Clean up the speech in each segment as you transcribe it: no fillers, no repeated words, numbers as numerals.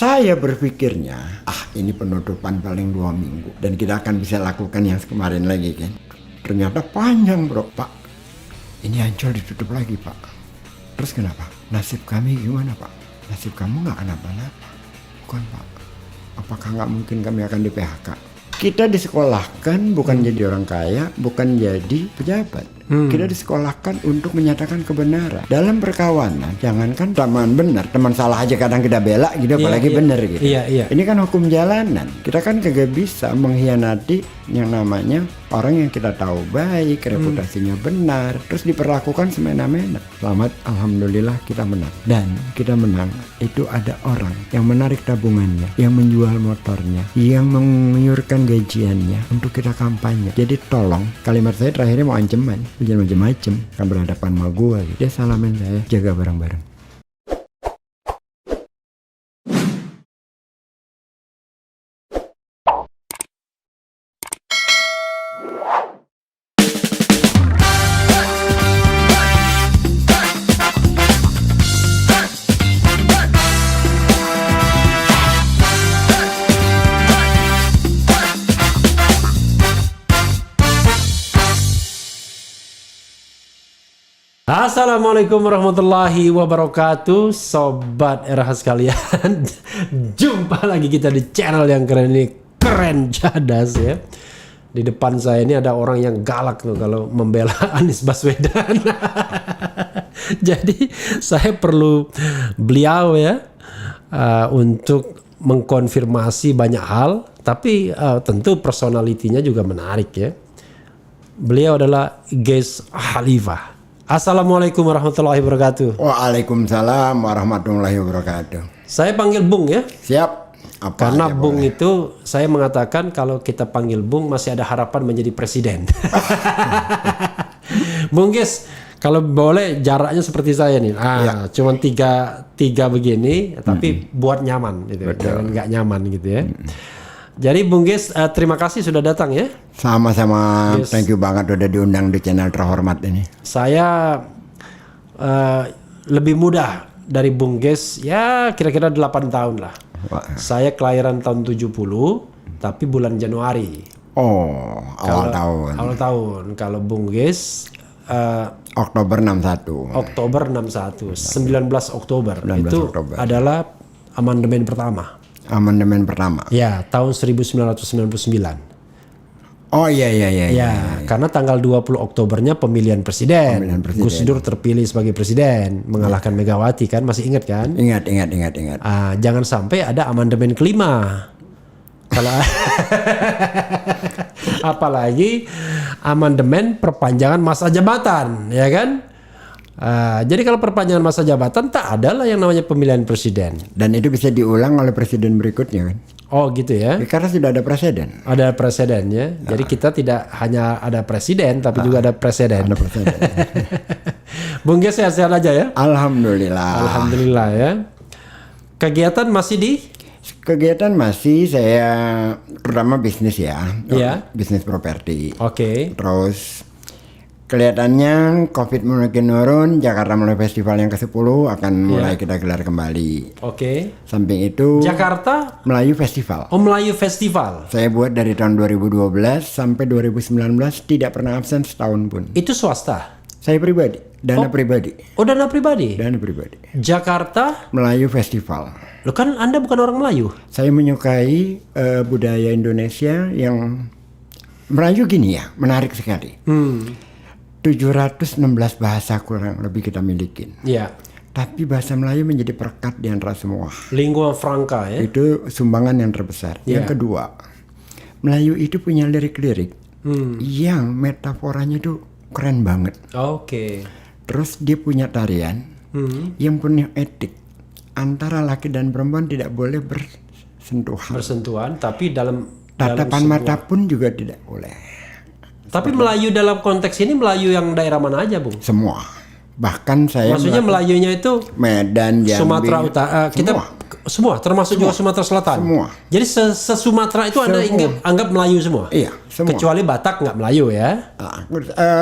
Saya berpikirnya, ini penutupan paling 2 minggu dan kita akan bisa lakukan yang kemarin lagi kan. Ternyata panjang bro, Pak. Ini Ancol ditutup lagi Pak. Terus kenapa? Nasib kami gimana Pak? Nasib kamu nggak kenapa-napa. Bukan Pak. Apakah nggak mungkin kami akan di PHK? Kita disekolahkan bukan jadi orang kaya, bukan jadi pejabat. Kita disekolahkan untuk menyatakan kebenaran. Dalam perkawanan, jangankan teman benar, teman salah aja kadang kita bela gitu, apalagi benar gitu. Ini kan hukum jalanan. Kita kan kagak bisa mengkhianati yang namanya orang yang kita tahu baik, reputasinya benar, terus diperlakukan semena-mena. Selamat, alhamdulillah kita menang. Dan kita menang, itu ada orang yang menarik tabungannya, yang menjual motornya, yang mengiurkan gajiannya untuk kita kampanye. Jadi tolong, kalimat saya terakhirnya mau ancaman, jangan macem-macem kan berhadapan sama gua gitu. Dia salamin saya, jaga bareng-bareng. Assalamualaikum warahmatullahi wabarakatuh, sobat RH sekalian. Jumpa lagi kita di channel yang keren ini, keren jadas ya. Di depan saya ini ada orang yang galak tuh kalau membela Anies Baswedan. Jadi saya perlu beliau ya untuk mengkonfirmasi banyak hal, tapi tentu personalitinya juga menarik ya. Beliau adalah Ges Khalifah. Assalamualaikum warahmatullahi wabarakatuh. Waalaikumsalam warahmatullahi wabarakatuh. Saya panggil Bung ya. Siap. Karena Bung boleh. Itu saya mengatakan kalau kita panggil Bung masih ada harapan menjadi presiden. Bung Ges, kalau boleh jaraknya seperti saya nih. Cuman tiga begini, tapi buat nyaman gitu. Jangan nggak nyaman gitu ya. Jadi Bung Ges, terima kasih sudah datang ya. Sama-sama, yes. Thank you banget udah diundang di channel terhormat ini. Saya lebih muda dari Bung Ges, ya kira-kira 8 tahun lah. Wah. Saya kelahiran tahun 70, tapi bulan Januari. Oh, awal tahun. Awal tahun. Kalau Bung Ges Oktober 61. Oktober 61, 19 Oktober. 19 itu Oktober. Adalah amandemen pertama. Amandemen pertama. Ya, tahun 1999. Oh iya. Karena tanggal 20 Oktobernya pemilihan presiden. Gus Dur terpilih sebagai presiden, mengalahkan Megawati kan, masih ingat kan? Ingat. Jangan sampai ada amandemen kelima. Kalau apalagi amandemen perpanjangan masa jabatan, ya kan? Jadi kalau perpanjangan masa jabatan tak adalah yang namanya pemilihan presiden. Dan itu bisa diulang oleh presiden berikutnya kan? Oh gitu ya? Karena sudah ada presiden. Ada presidennya. Jadi kita tidak hanya ada presiden, tapi juga ada presiden. Ada presiden. Bung Ges sehat-sehat aja ya? Alhamdulillah ya. Kegiatan masih di? Kegiatan masih, saya terutama bisnis ya. Iya. Bisnis properti. Oke. Terus kelihatannya COVID mungkin nurun, Jakarta mulai festival yang ke-10 akan mulai kita gelar kembali. Oke. Samping itu Jakarta Melayu Festival. Oh, Melayu Festival. Saya buat dari tahun 2012 sampai 2019, tidak pernah absen setahun pun. Itu swasta? Saya pribadi, dana pribadi. Oh, dana pribadi? Dana pribadi. Jakarta Melayu Festival. Loh kan Anda bukan orang Melayu? Saya menyukai budaya Indonesia yang Melayu gini ya, menarik sekali. 716 bahasa kurang lebih kita milikin. Iya. Tapi bahasa Melayu menjadi perekat di antara semua. Lingua franca ya. Itu sumbangan yang terbesar. Yang kedua, Melayu itu punya lirik-lirik yang metaforanya itu keren banget. Oke. Terus dia punya tarian yang punya etik. Antara laki dan perempuan tidak boleh bersentuhan. Tapi dalam tatapan mata pun juga tidak boleh. Tapi Melayu dalam konteks ini Melayu yang daerah mana aja, Bung? Semua. Bahkan saya maksudnya Melayunya itu Medan, Jambi, Sumatera Utara, semua termasuk juga Sumatera Selatan. Semua. Jadi se-Sumatera itu Anda anggap Melayu semua? Iya, semua. Kecuali Batak nggak Melayu ya?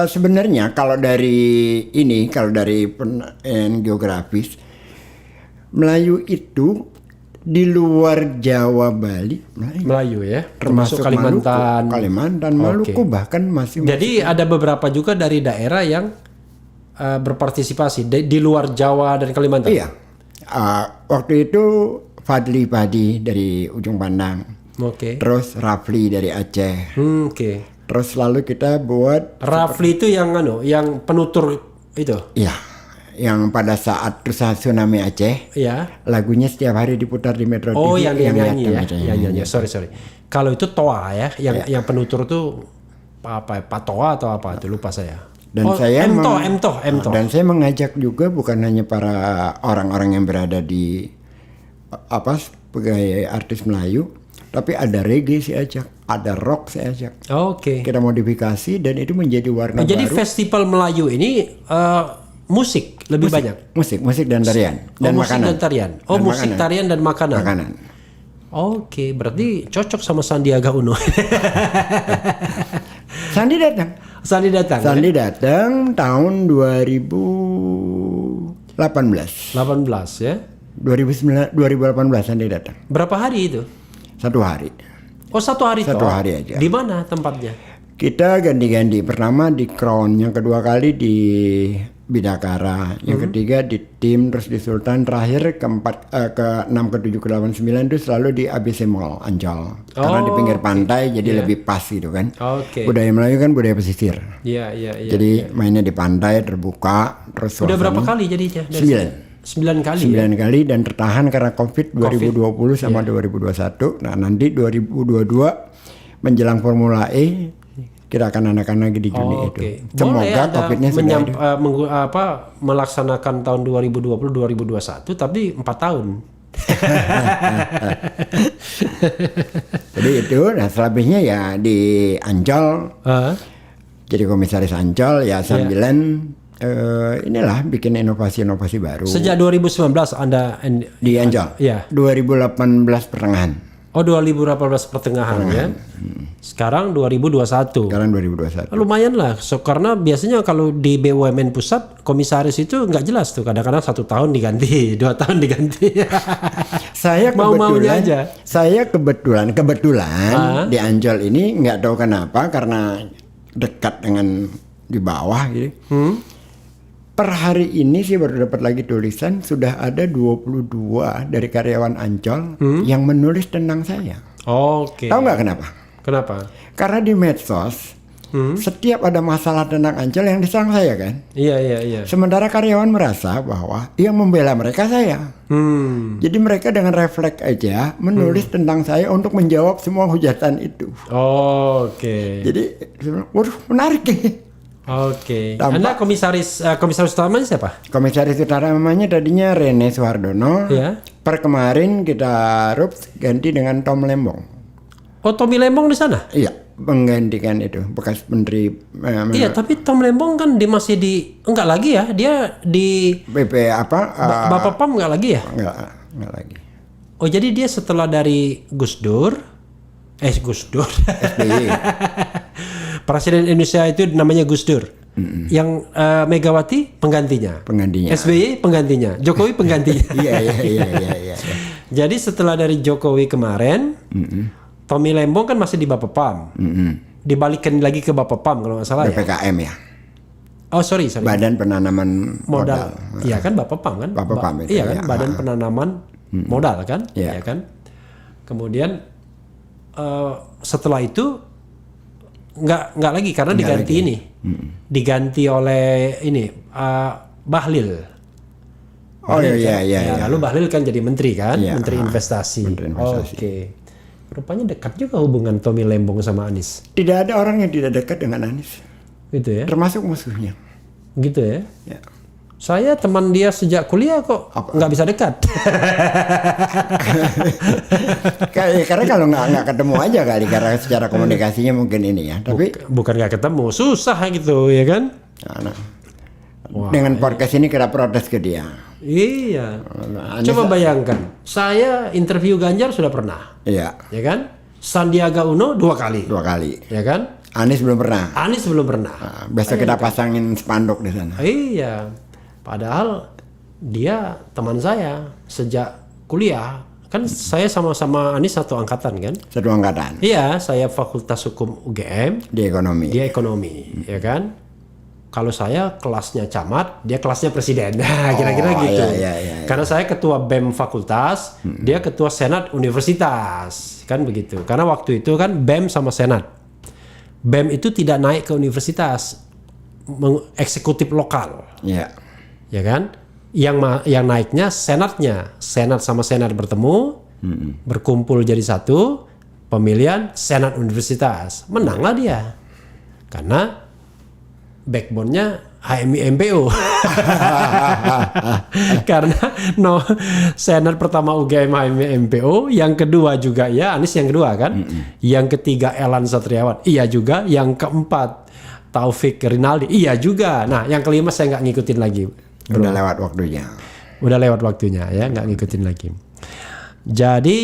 Sebenarnya kalau dari geografis, Melayu itu di luar Jawa, Bali, Melayu ya. termasuk Kalimantan. Maluku, Kalimantan, Maluku bahkan masih. Jadi ada beberapa juga dari daerah yang berpartisipasi di luar Jawa dan Kalimantan. Iya. Waktu itu Fadli Padi dari Ujung Pandang. Oke. Terus Rafli dari Aceh. Oke. Terus lalu kita buat Rafli itu yang yang penutur itu. ya, yang pada saat tsunami Aceh, Iya. lagunya setiap hari diputar di Metro TV. Oh, yang dia nyanyi ya. datang, Ya, ya, ya. Sorry. Kalau itu Toa ya, yang penutur tuh apa? Pak Toa atau apa? Itu lupa saya. Dan saya Emto. Dan saya mengajak juga bukan hanya para orang-orang yang berada di sebagai artis Melayu, tapi ada reggae saya ajak, ada rock saya ajak. Oke. Kita modifikasi dan itu menjadi warna Jadi baru. festival Melayu ini musik lebih banyak. Musik dan tarian dan musik makanan. dan tarian. Oh, Dan musik, makanan. tarian dan makanan. Makanan. Oke, berarti cocok sama Sandiaga Uno. Sandi datang. Sandi datang. Sandi datang tahun 2018. 18 ya. 2018 Sandi datang. Berapa hari itu? 1 hari. Oh, 1 hari Satu toh. hari aja. Di mana tempatnya? Kita ganti-ganti. Pertama di Crown, yang kedua kali di Bidakara, yang ketiga di Tim, terus di Sultan, terakhir keempat, ke-6, ke-7, ke-8, 9 itu selalu di ABC Mall Ancol. Karena di pinggir pantai jadi lebih pas gitu kan. Oke. Budaya Melayu kan budaya pesisir. Iya. Jadi mainnya di pantai terbuka, terus Udah suasana- berapa kali jadinya? 9 kali. 9 kali dan tertahan karena COVID 2020 sama 2021. Nah, nanti 2022 menjelang Formula E kita akan adakan lagi di Juni itu. Oke. Semoga Boleh Anda COVID-nya sudah ada. melaksanakan tahun 2020 2021 tapi 4 tahun. Jadi itu, nah selebihnya ya di Ancol. Jadi komisaris Ancol ya sambilan inilah bikin inovasi-inovasi baru. Sejak 2019 Anda Di Ancol. Iya. 2018 pertengahan. Oh, 2018 pertengahan ya. Sekarang 2021. Sekarang 2021. Lumayan lah, karena biasanya kalau di BUMN pusat komisaris itu nggak jelas tuh, kadang-kadang 1 tahun diganti, 2 tahun diganti. Saya Mau-maunya aja. Saya kebetulan di Ancol ini nggak tahu kenapa, karena dekat dengan di bawah gitu. Per hari ini sih baru dapat lagi tulisan sudah ada 22 dari karyawan Ancol yang menulis tentang saya. Oke. Tahu nggak kenapa? Kenapa? Karena di medsos setiap ada masalah tentang Ancol yang diserang saya kan. Iya. Sementara karyawan merasa bahwa yang membela mereka saya. Jadi mereka dengan refleks aja menulis tentang saya untuk menjawab semua hujatan itu. Oke. Jadi, waduh menarik nih. Oke. Anda komisaris utamanya siapa? Komisaris utamanya tadinya Rene Suhardono. Iya. Per kemarin kita ganti dengan Tom Lembong. Oh, Tommy Lembong di sana? Iya, menggantikan itu bekas menteri. Iya, tapi Tom Lembong kan masih enggak lagi ya? Dia di BP apa? Bapak Pam enggak lagi ya? Enggak lagi. Oh, jadi dia setelah dari Gus Dur. SBY. Presiden Indonesia itu namanya Gus Dur. Yang Megawati penggantinya. SBY penggantinya. Jokowi penggantinya. Iya. Jadi setelah dari Jokowi kemarin, Tommy Lembong kan masih di Bapepam. Dibalikin lagi ke Bapepam kalau nggak salah ya. BPKM ya. Oh sorry. Badan Penanaman Modal. Iya kan Bapepam kan. Bapepam itu. Iya kan Badan Penanaman Modal kan. Iya kan. Kemudian setelah itu nggak lagi karena diganti ini. Diganti oleh ini Bahlil. Oh iya. Lalu Bahlil kan jadi menteri kan, Iya, menteri investasi. Menteri Investasi. Oke. Rupanya dekat juga hubungan Tommy Lembong sama Anies. Tidak ada orang yang tidak dekat dengan Anies. Gitu ya. Termasuk musuhnya. Gitu ya. Ya. Saya teman dia sejak kuliah kok nggak bisa dekat. Karena kalau nggak ketemu aja kali, karena secara komunikasinya mungkin ini ya. Tapi Bukan nggak ketemu, susah gitu ya kan? nah, dengan podcast ini kita protes ke dia. Iya. Anies, Coba bayangkan, saya interview Ganjar sudah pernah, Iya, ya kan? Sandiaga Uno 2 kali, 2 kali. ya kan? Anies belum pernah. Anies belum pernah. Nah, besok kita pasangin spanduk di sana. Iya. Padahal dia teman saya sejak kuliah, Kan saya sama-sama Anis satu angkatan kan? Satu angkatan Iya, saya Fakultas Hukum UGM, di ekonomi. dia ekonomi, ya kan? Kalau saya kelasnya camat, dia kelasnya presiden. Nah, kira-kira gitu. iya. Karena saya ketua BEM fakultas, dia ketua senat universitas, kan begitu. Karena waktu itu kan BEM sama senat. BEM itu tidak naik ke universitas, eksekutif lokal, Iya. ya kan? Yang naiknya senatnya, senat sama senat bertemu, berkumpul jadi satu, pemilihan senat universitas, menanglah dia, karena backbone-nya HMI MPO. Karena senat pertama UGM HMI MPO, yang kedua juga ya Anis yang kedua kan, yang ketiga Elan Satriawan, iya juga, yang keempat Taufik Rinaldi, iya juga. Nah, yang kelima saya nggak ngikutin lagi. Udah lewat waktunya. Udah lewat waktunya ya, nggak ngikutin lagi. Jadi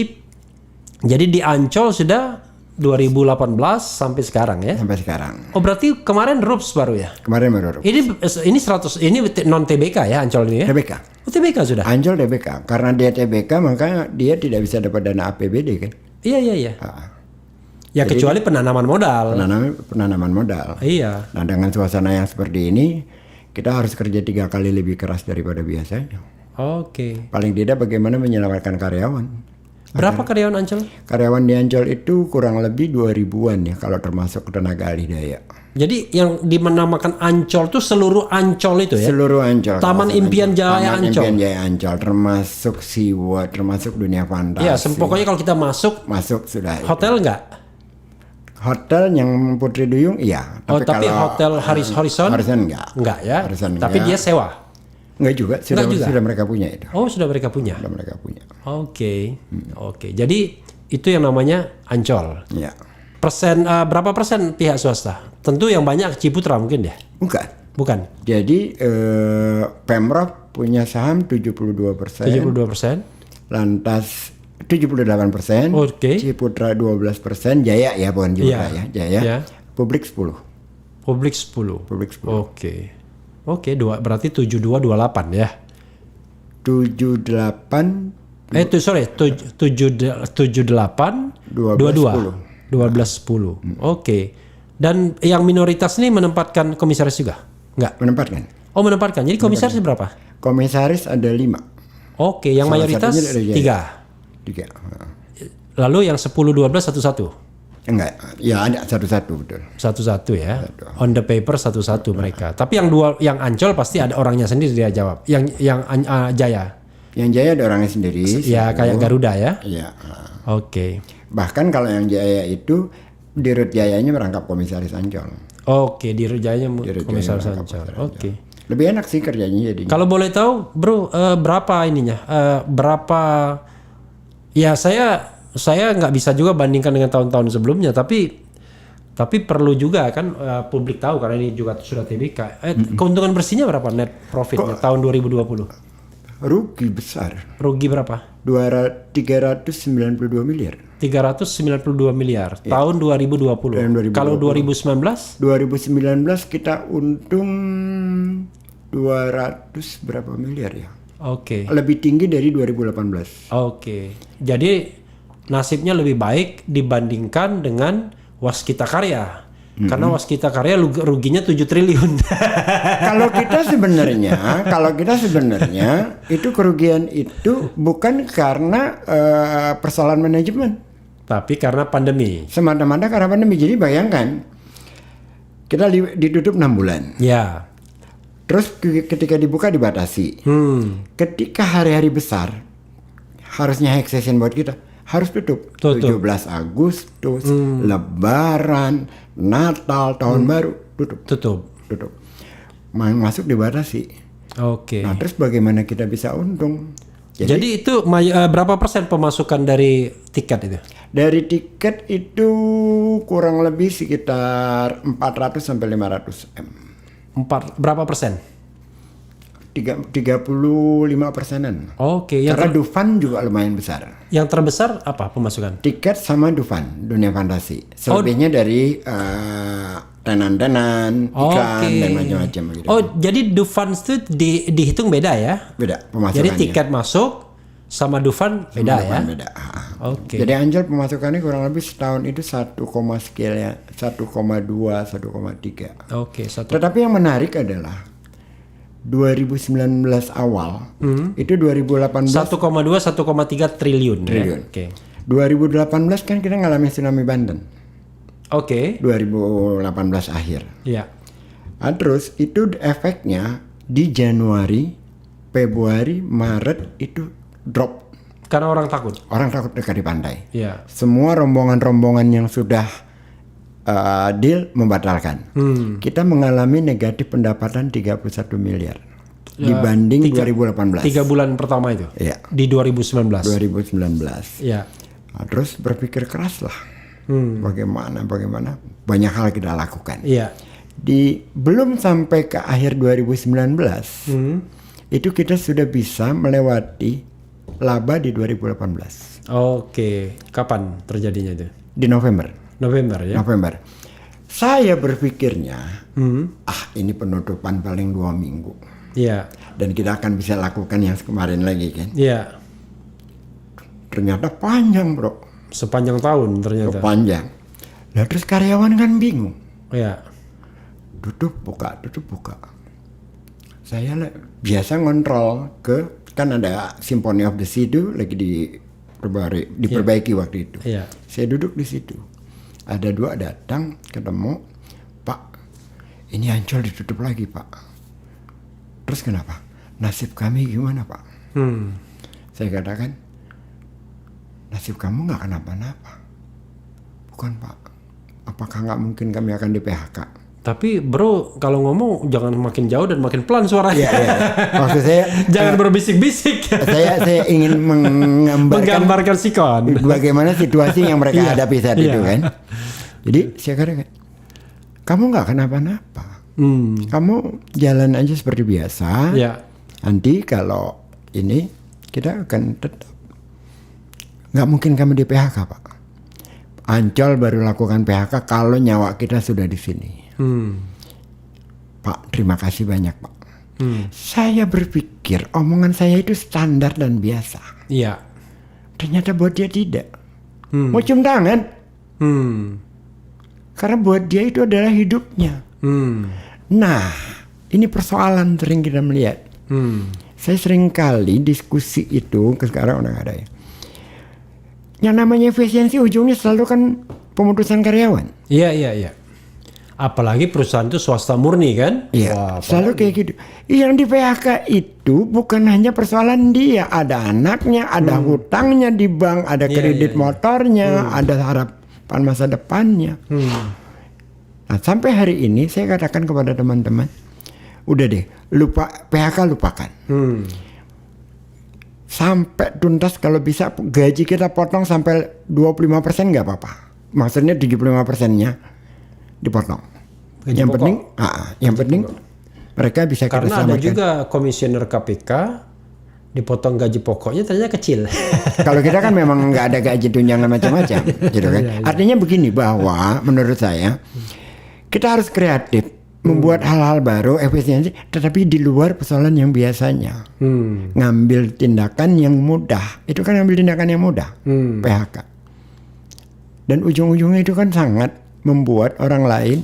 di Ancol sudah 2018 sampai sekarang ya. Sampai sekarang. Oh berarti kemarin RUPS baru ya? Kemarin baru. Ini 100 ini non TBK ya Ancol ini ya? TBK. Oh TBK sudah. Ancol TBK. Karena dia TBK maka dia tidak bisa dapat dana APBD kan. Iya. Ya jadi, kecuali penanaman modal. Penanaman modal. Iya. Nah dengan suasana yang seperti ini kita harus kerja 3 kali lebih keras daripada biasanya. Oke. Paling tidak bagaimana menyelamatkan karyawan. Berapa karyawan Ancol? Karyawan di Ancol itu kurang lebih 2000-an ya kalau termasuk tenaga ahli daya. Jadi yang dinamakan Ancol tuh seluruh Ancol itu ya? Seluruh Ancol. Taman Impian Jaya Ancol. Taman Impian Jaya Ancol termasuk SeaWorld, termasuk dunia fantasi. Iya, pokoknya kalau kita masuk sudah. Hotel enggak? Hotel yang Putri Duyung iya. Tapi kalau hotel Horizon enggak. Enggak ya? Horizon tapi enggak. Dia sewa? Enggak juga, sudah mereka punya itu. Oh, sudah mereka punya. Sudah mereka punya. Oke. Jadi itu yang namanya Ancol. Iya. Berapa persen pihak swasta? Tentu yang banyak Ciputra mungkin ya? Bukan. Jadi Pemprov punya saham 72%. 72%. Lantas 78%. Oke. Ciputra 12%. Jaya ya, bukan Ciputra ya. Jaya. Iya. Publik 10. Publik 10. Oke, berarti 7228 ya. 78 78 22 1210. Oke. Dan yang minoritas ini menempatkan komisaris juga? Enggak. Menempatkan. Jadi komisaris berapa? Komisaris ada 5. Oke, yang mayoritas 3. Lalu yang 10 12 11. Enggak, ya ada satu-satu betul. Satu-satu ya. On the paper satu-satu mereka. Tapi yang Ancol pasti ada orangnya sendiri dia jawab. Yang Jaya. Yang Jaya ada orangnya sendiri. Ya kayak Garuda ya. Iya. Oke. Bahkan kalau yang Jaya itu Dirut Jayanya merangkap komisaris Ancol. Oke, Dirut Jayanya komisaris Ancol. Oke. Lebih enak sih kerjanya jadi. Kalau boleh tahu, Bro, berapa ininya? Berapa? Ya saya nggak bisa juga bandingkan dengan tahun-tahun sebelumnya, tapi perlu juga kan publik tahu karena ini juga sudah TBK. Keuntungan bersihnya berapa net profitnya tahun 2020? Rugi besar. Rugi berapa? 392 miliar. 392 miliar tahun 2020. Kalau 2019? 2019 kita untung 200 berapa miliar ya? Oke. Lebih tinggi dari 2018. Oke. Jadi nasibnya lebih baik dibandingkan dengan Waskita Karya. Karena Waskita Karya ruginya 7 triliun. Kalau kita sebenarnya itu kerugian itu bukan karena persoalan manajemen, tapi karena pandemi. Semata-mata karena pandemi. Jadi bayangkan kita ditutup 6 bulan. Ya. Terus ketika dibuka dibatasi. Ketika hari-hari besar harusnya high season buat kita harus tutup. 17 Agustus, Lebaran, Natal, Tahun Baru tutup. Masuk dibatasi. Oke. Nah, terus bagaimana kita bisa untung? Jadi itu berapa persen pemasukan dari tiket itu? Dari tiket itu kurang lebih sekitar 400 sampai 500 M. Berapa persen? 35%-an. Oke. Karena Dufan juga lumayan besar. Yang terbesar apa pemasukan? Tiket sama Dufan, dunia fantasi. Selebihnya dari tenan-tenan, ikan, dan macam-macam gitu. Oh, jadi Dufan itu dihitung beda ya? Beda pemasukannya. Jadi tiket masuk, sama Dufan beda ya? Beda. Oke. Jadi Ancol pemasukannya kurang lebih setahun itu 1, sekian ya, 1,2, 1,3. Oke, satu. Tetapi yang menarik adalah 2019 awal itu 2018 1,2 1,3 triliun. Triliun. Ya? Oke. 2018 kan kita ngalamin tsunami Banten. Oke. 2018 akhir. Ya. Nah, terus itu efeknya di Januari, Februari, Maret itu drop. Karena orang takut. Orang takut dekat di pantai. Ya. Semua rombongan-rombongan yang sudah deal membatalkan. Kita mengalami negatif pendapatan 31 miliar dibanding 2018. 3 bulan pertama itu. Iya. Di 2019. 2019. Ya. Nah, terus berpikir keras lah. Bagaimana banyak hal kita lakukan. Iya. Belum sampai ke akhir 2019 itu kita sudah bisa melewati laba di 2018 Oke. Kapan terjadinya itu? di November Ya. November. Saya berpikirnya ini penutupan paling 2 minggu Iya. dan kita akan bisa lakukan yang kemarin lagi kan. Iya. Ternyata panjang bro, Sepanjang tahun ternyata. panjang. Nah terus karyawan kan bingung, Iya. tutup buka. Saya biasa ngontrol kan ada Symphony of the Sea itu lagi diperbaiki waktu itu. Iya. Saya duduk di situ. Ada 2 datang ketemu, Pak, ini Ancol ditutup lagi Pak. Terus kenapa? Nasib kami gimana Pak? Saya katakan, nasib kamu nggak kenapa-napa. Bukan Pak. Apakah nggak mungkin kami akan di PHK? Tapi bro, kalau ngomong jangan makin jauh dan makin pelan suaranya. Iya. Maksud saya Jangan berbisik-bisik. saya ingin Menggambarkan sikon. bagaimana situasi yang mereka hadapi saat itu Iya. kan. Jadi saya katakan, kamu nggak kenapa-napa. Kamu jalan aja seperti biasa. Iya. Nanti kalau ini kita akan tetap. Nggak mungkin kami di PHK Pak. Ancol baru lakukan PHK kalau nyawa kita sudah di sini. Pak, terima kasih banyak Pak. Saya berpikir omongan saya itu standar dan biasa. Iya. Ternyata buat dia tidak. Mau cium tangan. Karena buat dia itu adalah hidupnya. Nah, ini persoalan sering kita melihat. Saya sering kali diskusi itu, sekarang udah nggak ada ya. Yang namanya efisiensi ujungnya selalu kan pemutusan karyawan. Iya. Apalagi perusahaan itu swasta murni kan? Iya, Wah, selalu kayak gitu. Yang di PHK itu bukan hanya persoalan dia, ada anaknya, ada hutangnya di bank, ada kredit motornya, ada harapan masa depannya. Nah, sampai hari ini saya katakan kepada teman-teman, udah deh, PHK lupakan. Sampai tuntas kalau bisa gaji kita potong sampai 25% nggak apa-apa. Maksudnya 75%-nya dipotong. Gaji Yang pokok. penting, yang penting mereka bisa kita karena ada samakan. juga komisioner KPK dipotong gaji pokoknya ternyata kecil. Kalau kita kan memang nggak ada gaji tunjangan macam-macam, gitu kan. Artinya begini bahwa menurut saya kita harus kreatif, membuat hal-hal baru, efisiensi, tetapi di luar persoalan yang biasanya. Ngambil tindakan yang mudah, itu kan ngambil tindakan yang mudah, PHK. Dan ujung-ujungnya itu kan sangat membuat orang lain,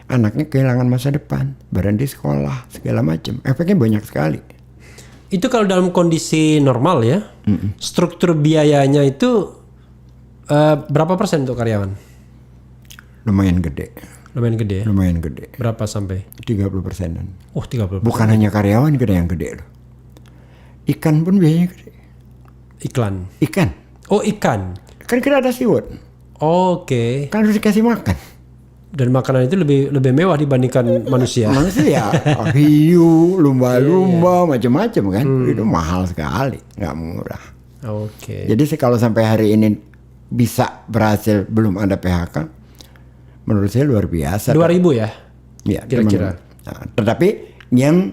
anaknya kehilangan masa depan, berhenti sekolah, segala macam. Efeknya banyak sekali. Itu kalau dalam kondisi normal ya, struktur biayanya itu berapa persen untuk karyawan? Lumayan gede. Lumayan gede ya? Lumayan gede. Berapa sampai? 30%-an. Oh 30%. Bukan hanya karyawan kita yang gede loh. Ikan pun biayanya gede. Iklan. Ikan. Oh ikan. Kan kita ada seafood. Oke. Kan harus dikasih makan. Dan makanan itu lebih mewah dibandingkan manusia. Manusia, hiu, lumba-lumba, macam-macam kan. Itu mahal sekali, nggak murah. Oke. Jadi kalau sampai hari ini bisa berhasil belum ada PHK, menurut saya luar biasa. 2000 ya? Ya, kira-kira. Nah, tetapi yang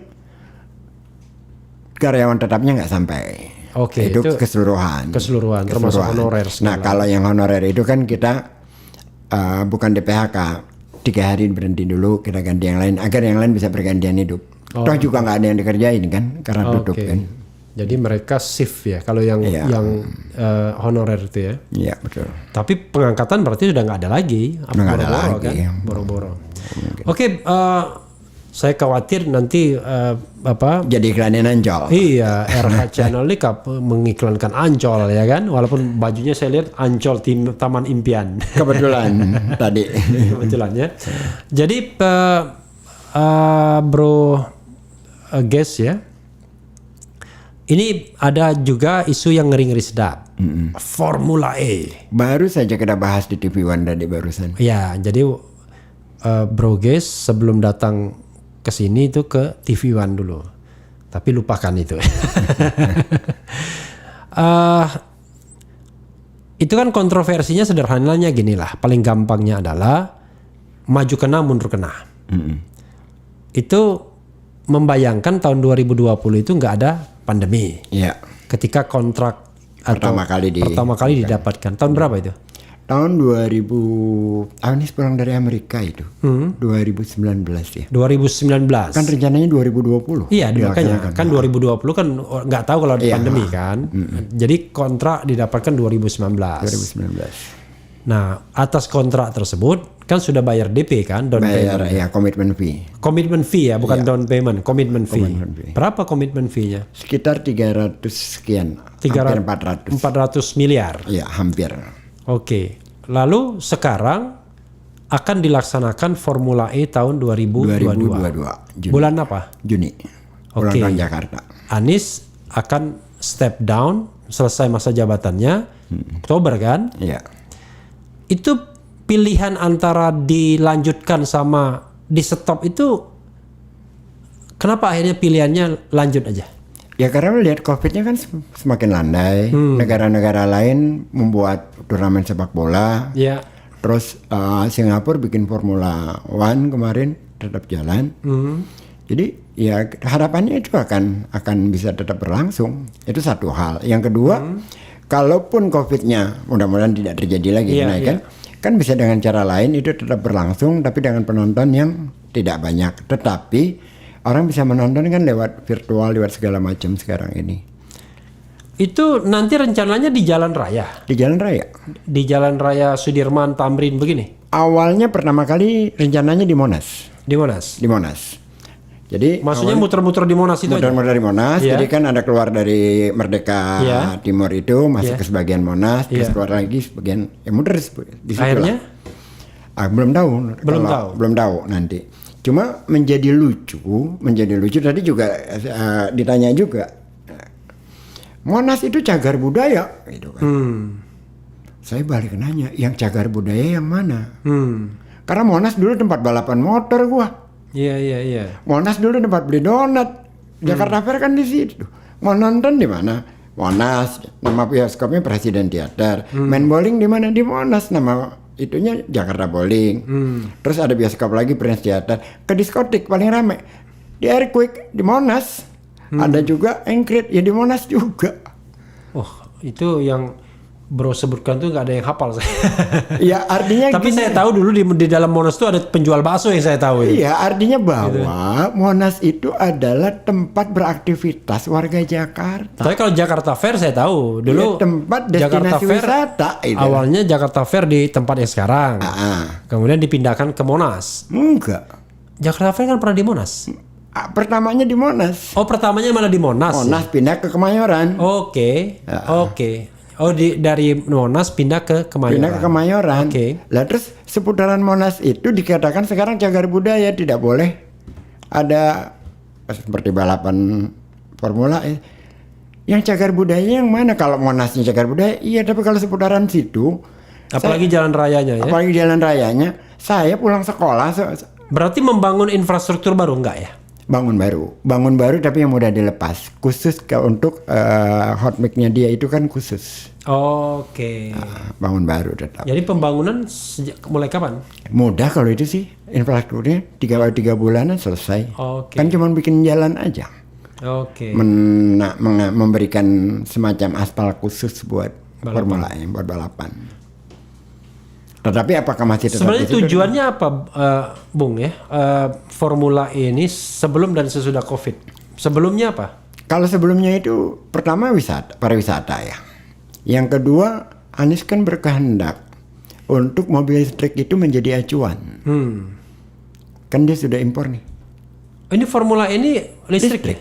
karyawan tetapnya nggak sampai. Oke, itu itu keseluruhan. termasuk honorer segala. Nah, kalau yang honorer itu kan kita bukan di PHK, 3 hari berhenti dulu, kita ganti yang lain agar yang lain bisa bergantian hidup. Toh juga nggak ada yang dikerjain kan karena tutup kan. Jadi mereka shift ya kalau yang Iya. honorer itu ya. Iya betul. Tapi pengangkatan berarti sudah nggak ada lagi. Udah nggak ada Boro-boro lagi. kan? Boro-boro. Oke, saya khawatir nanti Jadi iklanin Ancol. iya RH Channel ini mengiklankan Ancol ya kan, walaupun bajunya saya lihat Ancol Taman Impian. Kebetulan tadi. Kebetulan ya. Jadi Bro Guys ya. Ini ada juga isu yang ngeri-ngeri sedap. Formula E. Baru saja kita bahas di TV One tadi barusan. Ya, jadi Bro Guys sebelum datang ke sini itu ke TV One dulu. Tapi lupakan itu. Itu kan kontroversinya sederhananya gini lah. Paling gampangnya adalah maju kena mundur kena. Itu membayangkan tahun 2020 itu nggak ada pandemi. Iya. Ketika kontrak Pertama kali didapatkan. Tahun berapa itu? Tahun 2000, Anies pulang dari Amerika itu. 2019 ya. 2019. Kan rencananya 2020. Iya, makanya kan 2020 kan nggak tahu kalau ada Iya. pandemi kan. Jadi kontrak didapatkan 2019. 2019. Nah, atas kontrak tersebut kan sudah bayar DP kan, down Bayar payment. ya komitmen fee. Komitmen fee ya, bukan down payment, komitmen fee. Komitmen fee. Berapa komitmen fee-nya? Sekitar 300 sekian. 300, Hampir 400. 400 miliar. Iya, hampir. Oke. Lalu sekarang akan dilaksanakan Formula E tahun 2022. 2022. Juni. Bulan apa? Juni. Ulang Oke. tahun Jakarta. Anies akan step down, selesai masa jabatannya Oktober kan? Iya. Itu pilihan antara dilanjutkan sama di stop itu, kenapa akhirnya pilihannya lanjut aja? Ya karena melihat COVID-nya kan semakin landai. Negara-negara lain membuat turnamen sepak bola. Ya. Terus Singapura bikin Formula One kemarin tetap jalan. Jadi ya harapannya itu akan bisa tetap berlangsung. Itu satu hal. Yang kedua, kalaupun COVID-nya mudah-mudahan tidak terjadi lagi Iya, kenaikan, kan bisa dengan cara lain itu tetap berlangsung tapi dengan penonton yang tidak banyak. Tetapi orang bisa menonton kan lewat virtual, lewat segala macam sekarang ini. Itu nanti rencananya di jalan raya. Di jalan raya. Di jalan raya Sudirman Tamrin begini. Awalnya pertama kali rencananya di Monas. Di Monas. Di Monas. Jadi Maksudnya muter-muter di Monas itu aja. muter-muter dari Monas, Iya. jadi kan ada keluar dari Merdeka Iya. Timur itu masuk Iya. ke sebagian Monas, terus Iya. keluar lagi sebagian ya muter di situ Akhirnya lah. Belum tahu. Belum tahu nanti. Cuma menjadi lucu tadi juga ditanya juga. Monas itu cagar budaya gitu kan. Saya balik nanya, yang cagar budaya yang mana? Karena Monas dulu tempat balapan motor gua. Iya. Monas dulu tempat beli donat. Jakarta Fair kan di situ. Mau nonton di mana? Monas. Nama bioskopnya Presiden Theater. Main bowling di mana? Di Monas. Nama itunya Jakarta Bowling. Terus ada bioskop lagi Prince Theater. Ke diskotik paling rame di Airquick di Monas. Ada juga Angkrit ya di Monas juga. Oh, itu yang Bro sebutkan tuh nggak ada yang hafal saya. Ya artinya Tapi gini. saya tahu dulu di dalam Monas tuh ada penjual bakso yang saya tahu. Iya, artinya bahwa Monas itu adalah tempat beraktivitas warga Jakarta. Tapi kalau Jakarta Fair saya tahu dulu Iya, tempat Jakarta destinasi Fair wisata itu. awalnya Jakarta Fair di tempat yang sekarang, kemudian dipindahkan ke Monas. Enggak. Jakarta Fair kan pernah di Monas. Pertamanya di Monas. Oh, pertamanya malah di Monas. Monas pindah ke Kemayoran. Oke. Oh, dari Monas pindah ke Kemayoran. Pindah ke Kemayoran. Oke. Lah terus seputaran Monas itu dikatakan sekarang cagar budaya, tidak boleh ada seperti balapan Formula E. Yang cagar budaya yang mana? Kalau Monasnya cagar budaya, iya, tapi kalau seputaran situ, Apalagi jalan rayanya ya. apalagi jalan rayanya, saya pulang sekolah Berarti membangun infrastruktur baru enggak ya? bangun baru tapi yang mudah dilepas, khusus untuk hot mic-nya dia itu kan khusus. Oke. Bangun baru tetap. Jadi pembangunan mulai kapan? Mudah kalau itu sih, infrastrukturnya 3 bulanan selesai. Oke. Kan cuma bikin jalan aja. Oke. Memberikan semacam aspal khusus buat Formula E, buat balapan. Tetapi apakah masih tetap Sebenarnya di situ? tujuannya apa, Bung ya? Formula E ini sebelum dan sesudah COVID. Sebelumnya apa? Kalau sebelumnya itu pertama pariwisata ya. Yang kedua, Anies kan berkehendak untuk mobil listrik itu menjadi acuan. Kan dia sudah impor nih. Ini Formula ini listrik. Ya?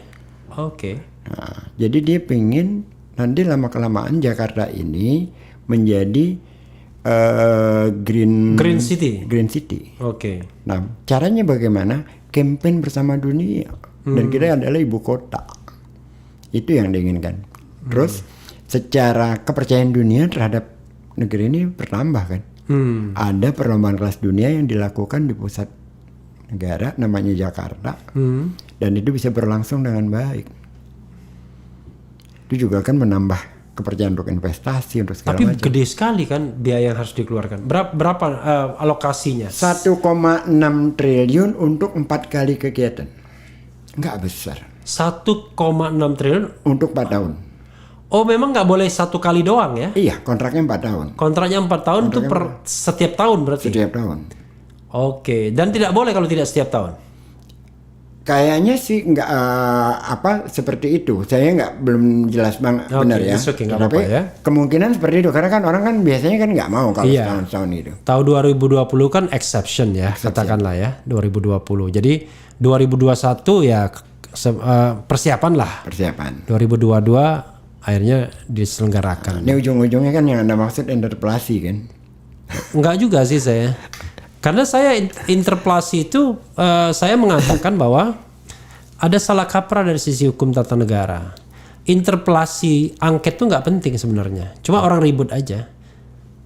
Oke. Nah, jadi dia pengen nanti lama-kelamaan Jakarta ini menjadi Green City. Oke. Nah, caranya bagaimana? Campaign bersama dunia. Dan kita adalah ibu kota. Itu yang diinginkan. Terus secara kepercayaan dunia terhadap negeri ini bertambah kan. Ada perlombaan kelas dunia yang dilakukan di pusat negara namanya Jakarta. Dan itu bisa berlangsung dengan baik. Itu juga kan menambah kepercayaan untuk investasi, untuk segala macam. Tapi gede sekali kan biaya yang harus dikeluarkan. Berapa alokasinya? 1,6 triliun untuk 4 kali kegiatan. Enggak besar. 1,6 triliun Untuk 4 tahun. Oh, memang nggak boleh satu kali doang ya? Iya, kontraknya 4 tahun. Kontraknya 4 tahun itu setiap tahun berarti? Setiap tahun. Oke, dan tidak boleh kalau tidak setiap tahun? Kayaknya sih nggak seperti itu. Saya belum jelas benar ya. Okay, nggak Tapi apa-apa ya. kemungkinan seperti itu karena kan orang kan biasanya kan nggak mau kalau setahun itu. Tahun 2020 kan exception ya, katakanlah ya 2020. Jadi 2021 ya persiapan lah. Persiapan. 2022 akhirnya diselenggarakan. Ini ujung-ujungnya kan yang Anda maksud interpelasi kan? Enggak juga sih saya. Karena saya interpelasi itu saya mengatakan bahwa ada salah kaprah dari sisi hukum tata negara. Interpelasi angket itu nggak penting sebenarnya, cuma orang ribut aja.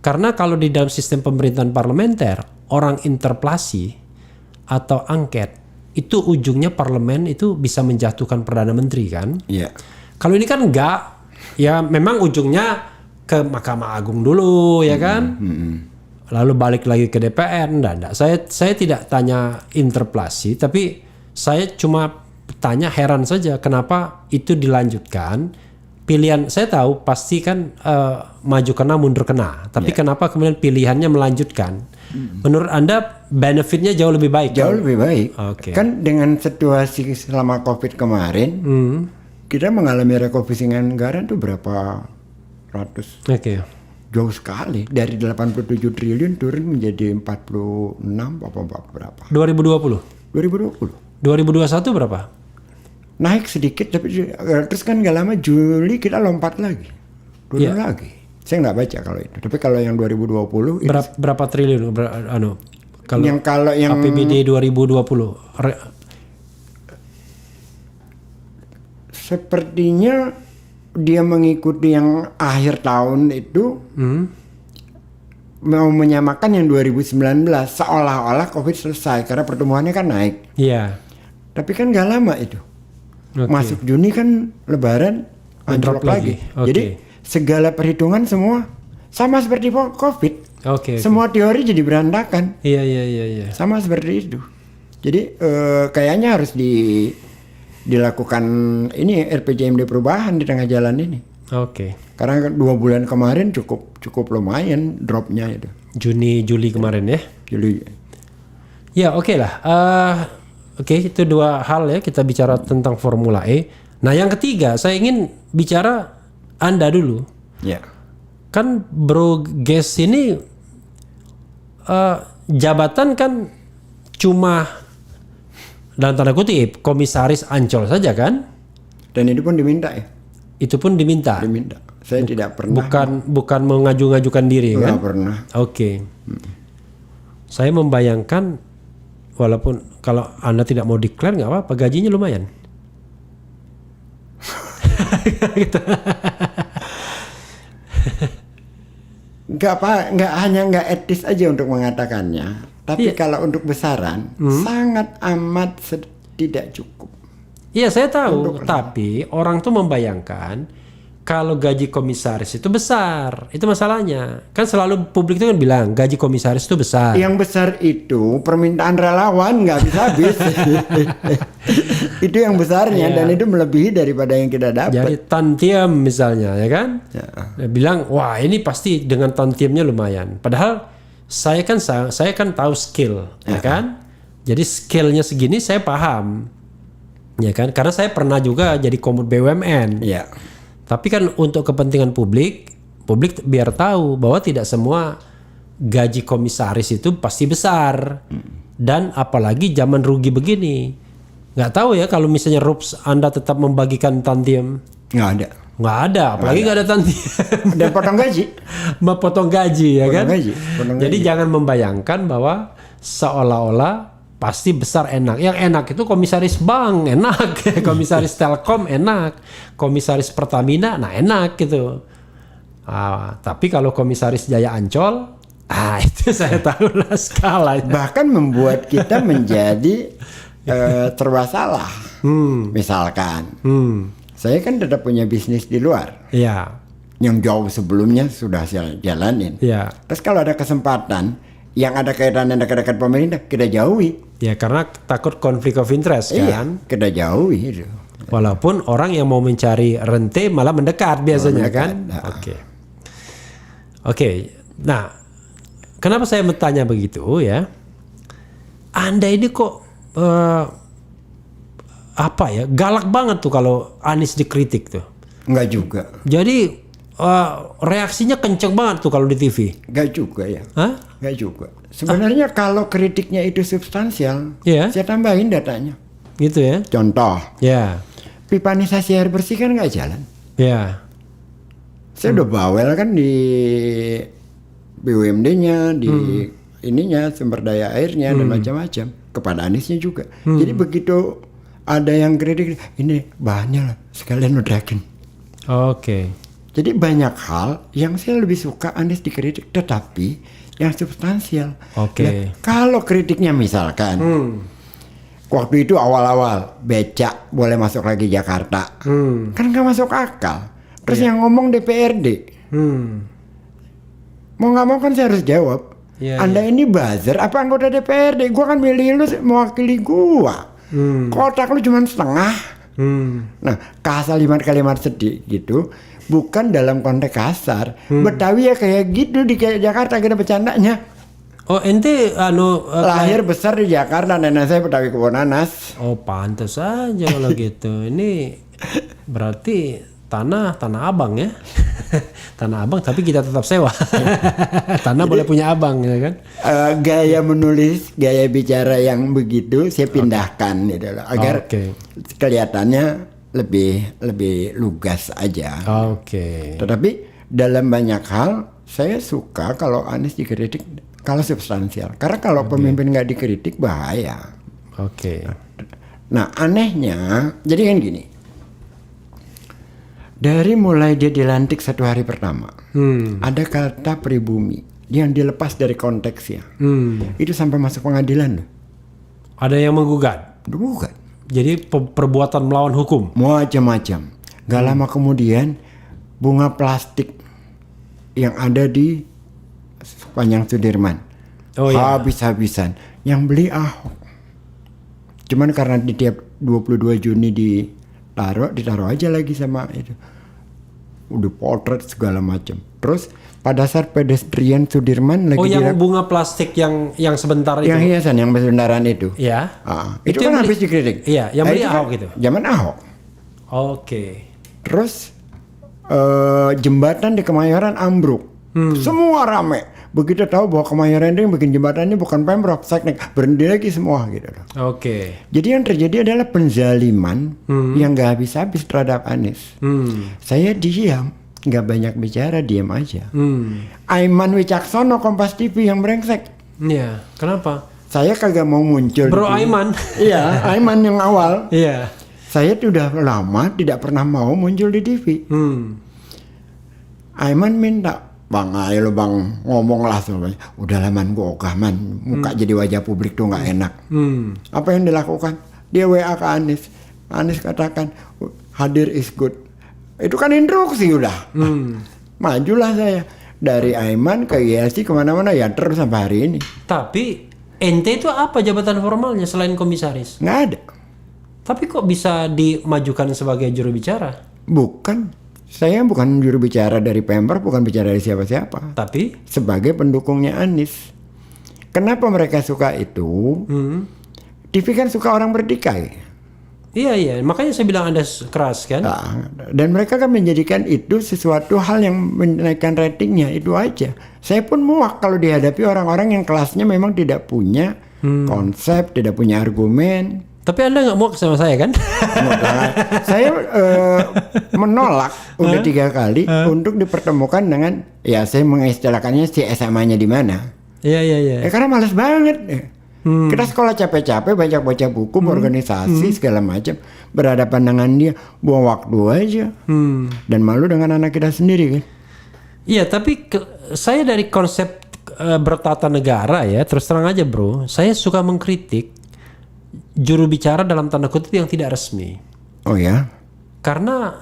Karena kalau di dalam sistem pemerintahan parlementer, orang interpelasi atau angket itu ujungnya parlemen itu bisa menjatuhkan perdana menteri kan? Iya. Kalau ini kan enggak, ya memang ujungnya ke Mahkamah Agung dulu ya kan? Lalu balik lagi ke DPR. Enggak. Saya tidak tanya interpelasi, tapi saya cuma tanya, heran saja kenapa itu dilanjutkan. Pilihan saya tahu pasti kan maju kena mundur kena, tapi kenapa kemudian pilihannya melanjutkan? Menurut Anda benefitnya jauh lebih baik? Jauh lebih baik. Okay. Kan dengan situasi selama COVID kemarin, kita mengalami rekovisi anggaran tuh berapa ratus? Oke. Jauh sekali, dari 87 triliun turun menjadi 46 apa berapa? 2020. 2021 berapa? naik sedikit, tapi terus kan nggak lama Juli kita lompat lagi, turun lagi. Saya nggak baca kalau itu, tapi kalau yang 2020 berapa triliun? Kalau yang APBD 2020 sepertinya dia mengikuti yang akhir tahun itu, mau menyamakan yang 2019 seolah-olah COVID selesai karena pertumbuhannya kan naik. Iya. Tapi kan nggak lama itu. Masuk Juni kan Lebaran anjlok lagi. Jadi segala perhitungan semua sama seperti COVID. Semua teori jadi berantakan. Iya. Sama seperti itu. Jadi kayaknya harus dilakukan ini RPJMD perubahan di tengah jalan ini. Karena 2 bulan kemarin cukup lumayan dropnya itu. Juni kemarin ya. Juli. Ya lah. Itu 2 hal ya, kita bicara tentang Formula E. Nah yang ketiga saya ingin bicara Anda dulu. Ya. Kan Bro Ges ini jabatan kan cuma dalam tanda kutip komisaris Ancol saja kan? Dan itu pun diminta ya? Itu pun diminta? Diminta. Saya tidak pernah. Bukan mengaju-ngajukan diri kan? Nggak pernah. Saya membayangkan, walaupun kalau Anda tidak mau declare nggak apa-apa, gajinya lumayan. Nggak etis aja untuk mengatakannya. Tapi kalau untuk besaran sangat amat tidak cukup. Iya saya tahu, tapi orang tuh membayangkan kalau gaji komisaris itu besar, itu masalahnya. Kan selalu publik itu kan bilang gaji komisaris itu besar. Yang besar itu permintaan relawan nggak bisa habis. Itu yang besarnya dan itu melebihi daripada yang kita dapat. Jadi tantiem misalnya ya kan? Dia bilang wah ini pasti dengan tantiemnya lumayan. Padahal saya kan tahu skill, ya kan? Jadi skillnya segini saya paham. Ya kan? Karena saya pernah juga jadi komut BUMN. Iya. Tapi kan untuk kepentingan publik biar tahu bahwa tidak semua gaji komisaris itu pasti besar. Dan apalagi zaman rugi begini. Nggak tahu ya kalau misalnya RUPS Anda tetap membagikan tantium. Nggak ada. Nggak ada, apalagi nggak ada tantium. Dan potong gaji. Potong gaji ya Potong kan? potong Jadi gaji. jangan membayangkan bahwa seolah-olah pasti besar enak. Yang enak itu komisaris bank enak, komisaris Telkom enak, komisaris Pertamina nah enak gitu. Tapi kalau komisaris Jaya Ancol, itu saya tahu lah skalanya. Bahkan membuat kita menjadi serba salah. Misalkan, saya kan tetap punya bisnis di luar. Iya, Yang jauh sebelumnya sudah saya jalanin. iya. Terus kalau ada kesempatan yang ada kaitannya dekat-dekat pemerintah, kita jauhi. Ya karena takut konflik of interest Iya, kan. kita jauhi itu. Walaupun orang yang mau mencari rente malah mendekat biasanya mendekat, kan. Oke. Nah, kenapa saya bertanya begitu ya? Anda ini kok galak banget tuh kalau Anies dikritik tuh. Enggak juga. Jadi reaksinya kenceng banget tuh kalau di TV. Enggak juga ya. Hah? Enggak juga. Sebenarnya kalau kritiknya itu substansial, Iya. saya tambahin datanya. Gitu ya? Contoh, Ya, pipanisasi air bersih kan nggak jalan. ya, Saya udah bawel kan di BUMD-nya, di ininya sumber daya airnya dan macam-macam. Kepada Aniesnya juga. Jadi begitu ada yang kritik, ini bahannya lah, sekalian ledakin. oke. Jadi banyak hal yang saya lebih suka Anies dikritik, tetapi yang substansial. Oke. Nah, kalau kritiknya misalkan, waktu itu awal-awal becak boleh masuk lagi Jakarta, kan nggak masuk akal. Terus yang ngomong DPRD, mau nggak mau kan saya harus jawab. Iya, Anda ini buzzer apa anggota DPRD? Gua kan milih lu mewakili gua. Kotak lu cuma setengah. Nah, kalimat-kalimat sedih gitu bukan dalam konteks kasar. Betawi ya kayak gitu di kayak Jakarta kita bercandanya. Oh, ente Lahir besar di Jakarta, nenek saya Betawi Kebonanas. Oh, pantas aja kalau gitu. Ini berarti tanah abang ya. Tanah abang tapi kita tetap sewa. Tanah boleh punya abang ya kan. Gaya menulis, gaya bicara yang begitu saya pindahkan gitu loh, agar kelihatannya lebih lugas aja. Oke. Tetapi dalam banyak hal saya suka kalau Anies dikritik kalau substansial. Karena kalau pemimpin nggak dikritik bahaya. Oke. Nah anehnya, jadi kan gini. Dari mulai dia dilantik 1 hari pertama, ada kata pribumi yang dilepas dari konteksnya. Itu sampai masuk pengadilan loh. Ada yang menggugat. Bukan. Jadi perbuatan melawan hukum. Macam-macam. Gak lama kemudian bunga plastik yang ada di sepanjang Sudirman habis-habisan. Yang beli Ahok. Cuman karena di tiap 22 Juni ditaruh aja lagi sama itu. Udah potret segala macam. Terus pada saat pedestrian Sudirman lagi yang bunga plastik yang sebentar itu. yang hiasan yang besentaran itu. Ya. Itu kan habis dikritik. Iya, yang beli Ahok itu. Zaman Ahok. Oke. Terus jembatan di Kemayoran ambruk. Semua rame. Begitu tahu bahwa Kemayoran itu yang bikin jembatan ini bukan Pemprov, Seknek, berhenti lagi semua gitu. Oke. Jadi yang terjadi adalah penzaliman yang gak habis-habis terhadap Anies. Saya diam, gak banyak bicara, diam aja. Aiman Wicaksono Kompas TV yang brengsek. Iya, kenapa? Saya kagak mau muncul. Bro Aiman. Iya, Aiman yang awal. Iya. Saya sudah lama tidak pernah mau muncul di TV. Aiman minta, "Bang, ayo lo bang, ngomong lah semuanya." Udah lah man, gue ogah man, muka jadi wajah publik tuh nggak enak. Apa yang dilakukan? Dia WA ke Anies. Anies katakan, "Hadir is good." Itu kan instruksi udah. Majulah saya dari Aiman ke ILC kemana-mana ya terus sampai hari ini. Tapi ente itu apa jabatan formalnya selain komisaris? Nggak ada. Tapi kok bisa dimajukan sebagai juru bicara? Bukan. Saya bukan juru bicara dari Pemprov, bukan bicara dari siapa-siapa. Tapi sebagai pendukungnya Anies. Kenapa mereka suka itu? TV kan suka orang bertikai. Iya, makanya saya bilang Anda keras kan. Nah, dan mereka kan menjadikan itu sesuatu hal yang menaikkan ratingnya, itu aja. Saya pun muak kalau dihadapi orang-orang yang kelasnya memang tidak punya konsep, tidak punya argumen. Tapi Anda nggak muak sama saya kan? Saya menolak udah 3 kali untuk dipertemukan dengan, ya saya mengistilahkannya si SMA-nya di mana. Iya. Karena malas banget. Kita sekolah capek-capek baca buku, organisasi segala macam, berhadapan dengan dia, buang waktu aja, dan malu dengan anak kita sendiri kan. Iya, tapi saya dari konsep bertata negara ya, terus terang aja bro, saya suka mengkritik juru bicara dalam tanda kutip yang tidak resmi. Oh ya? Karena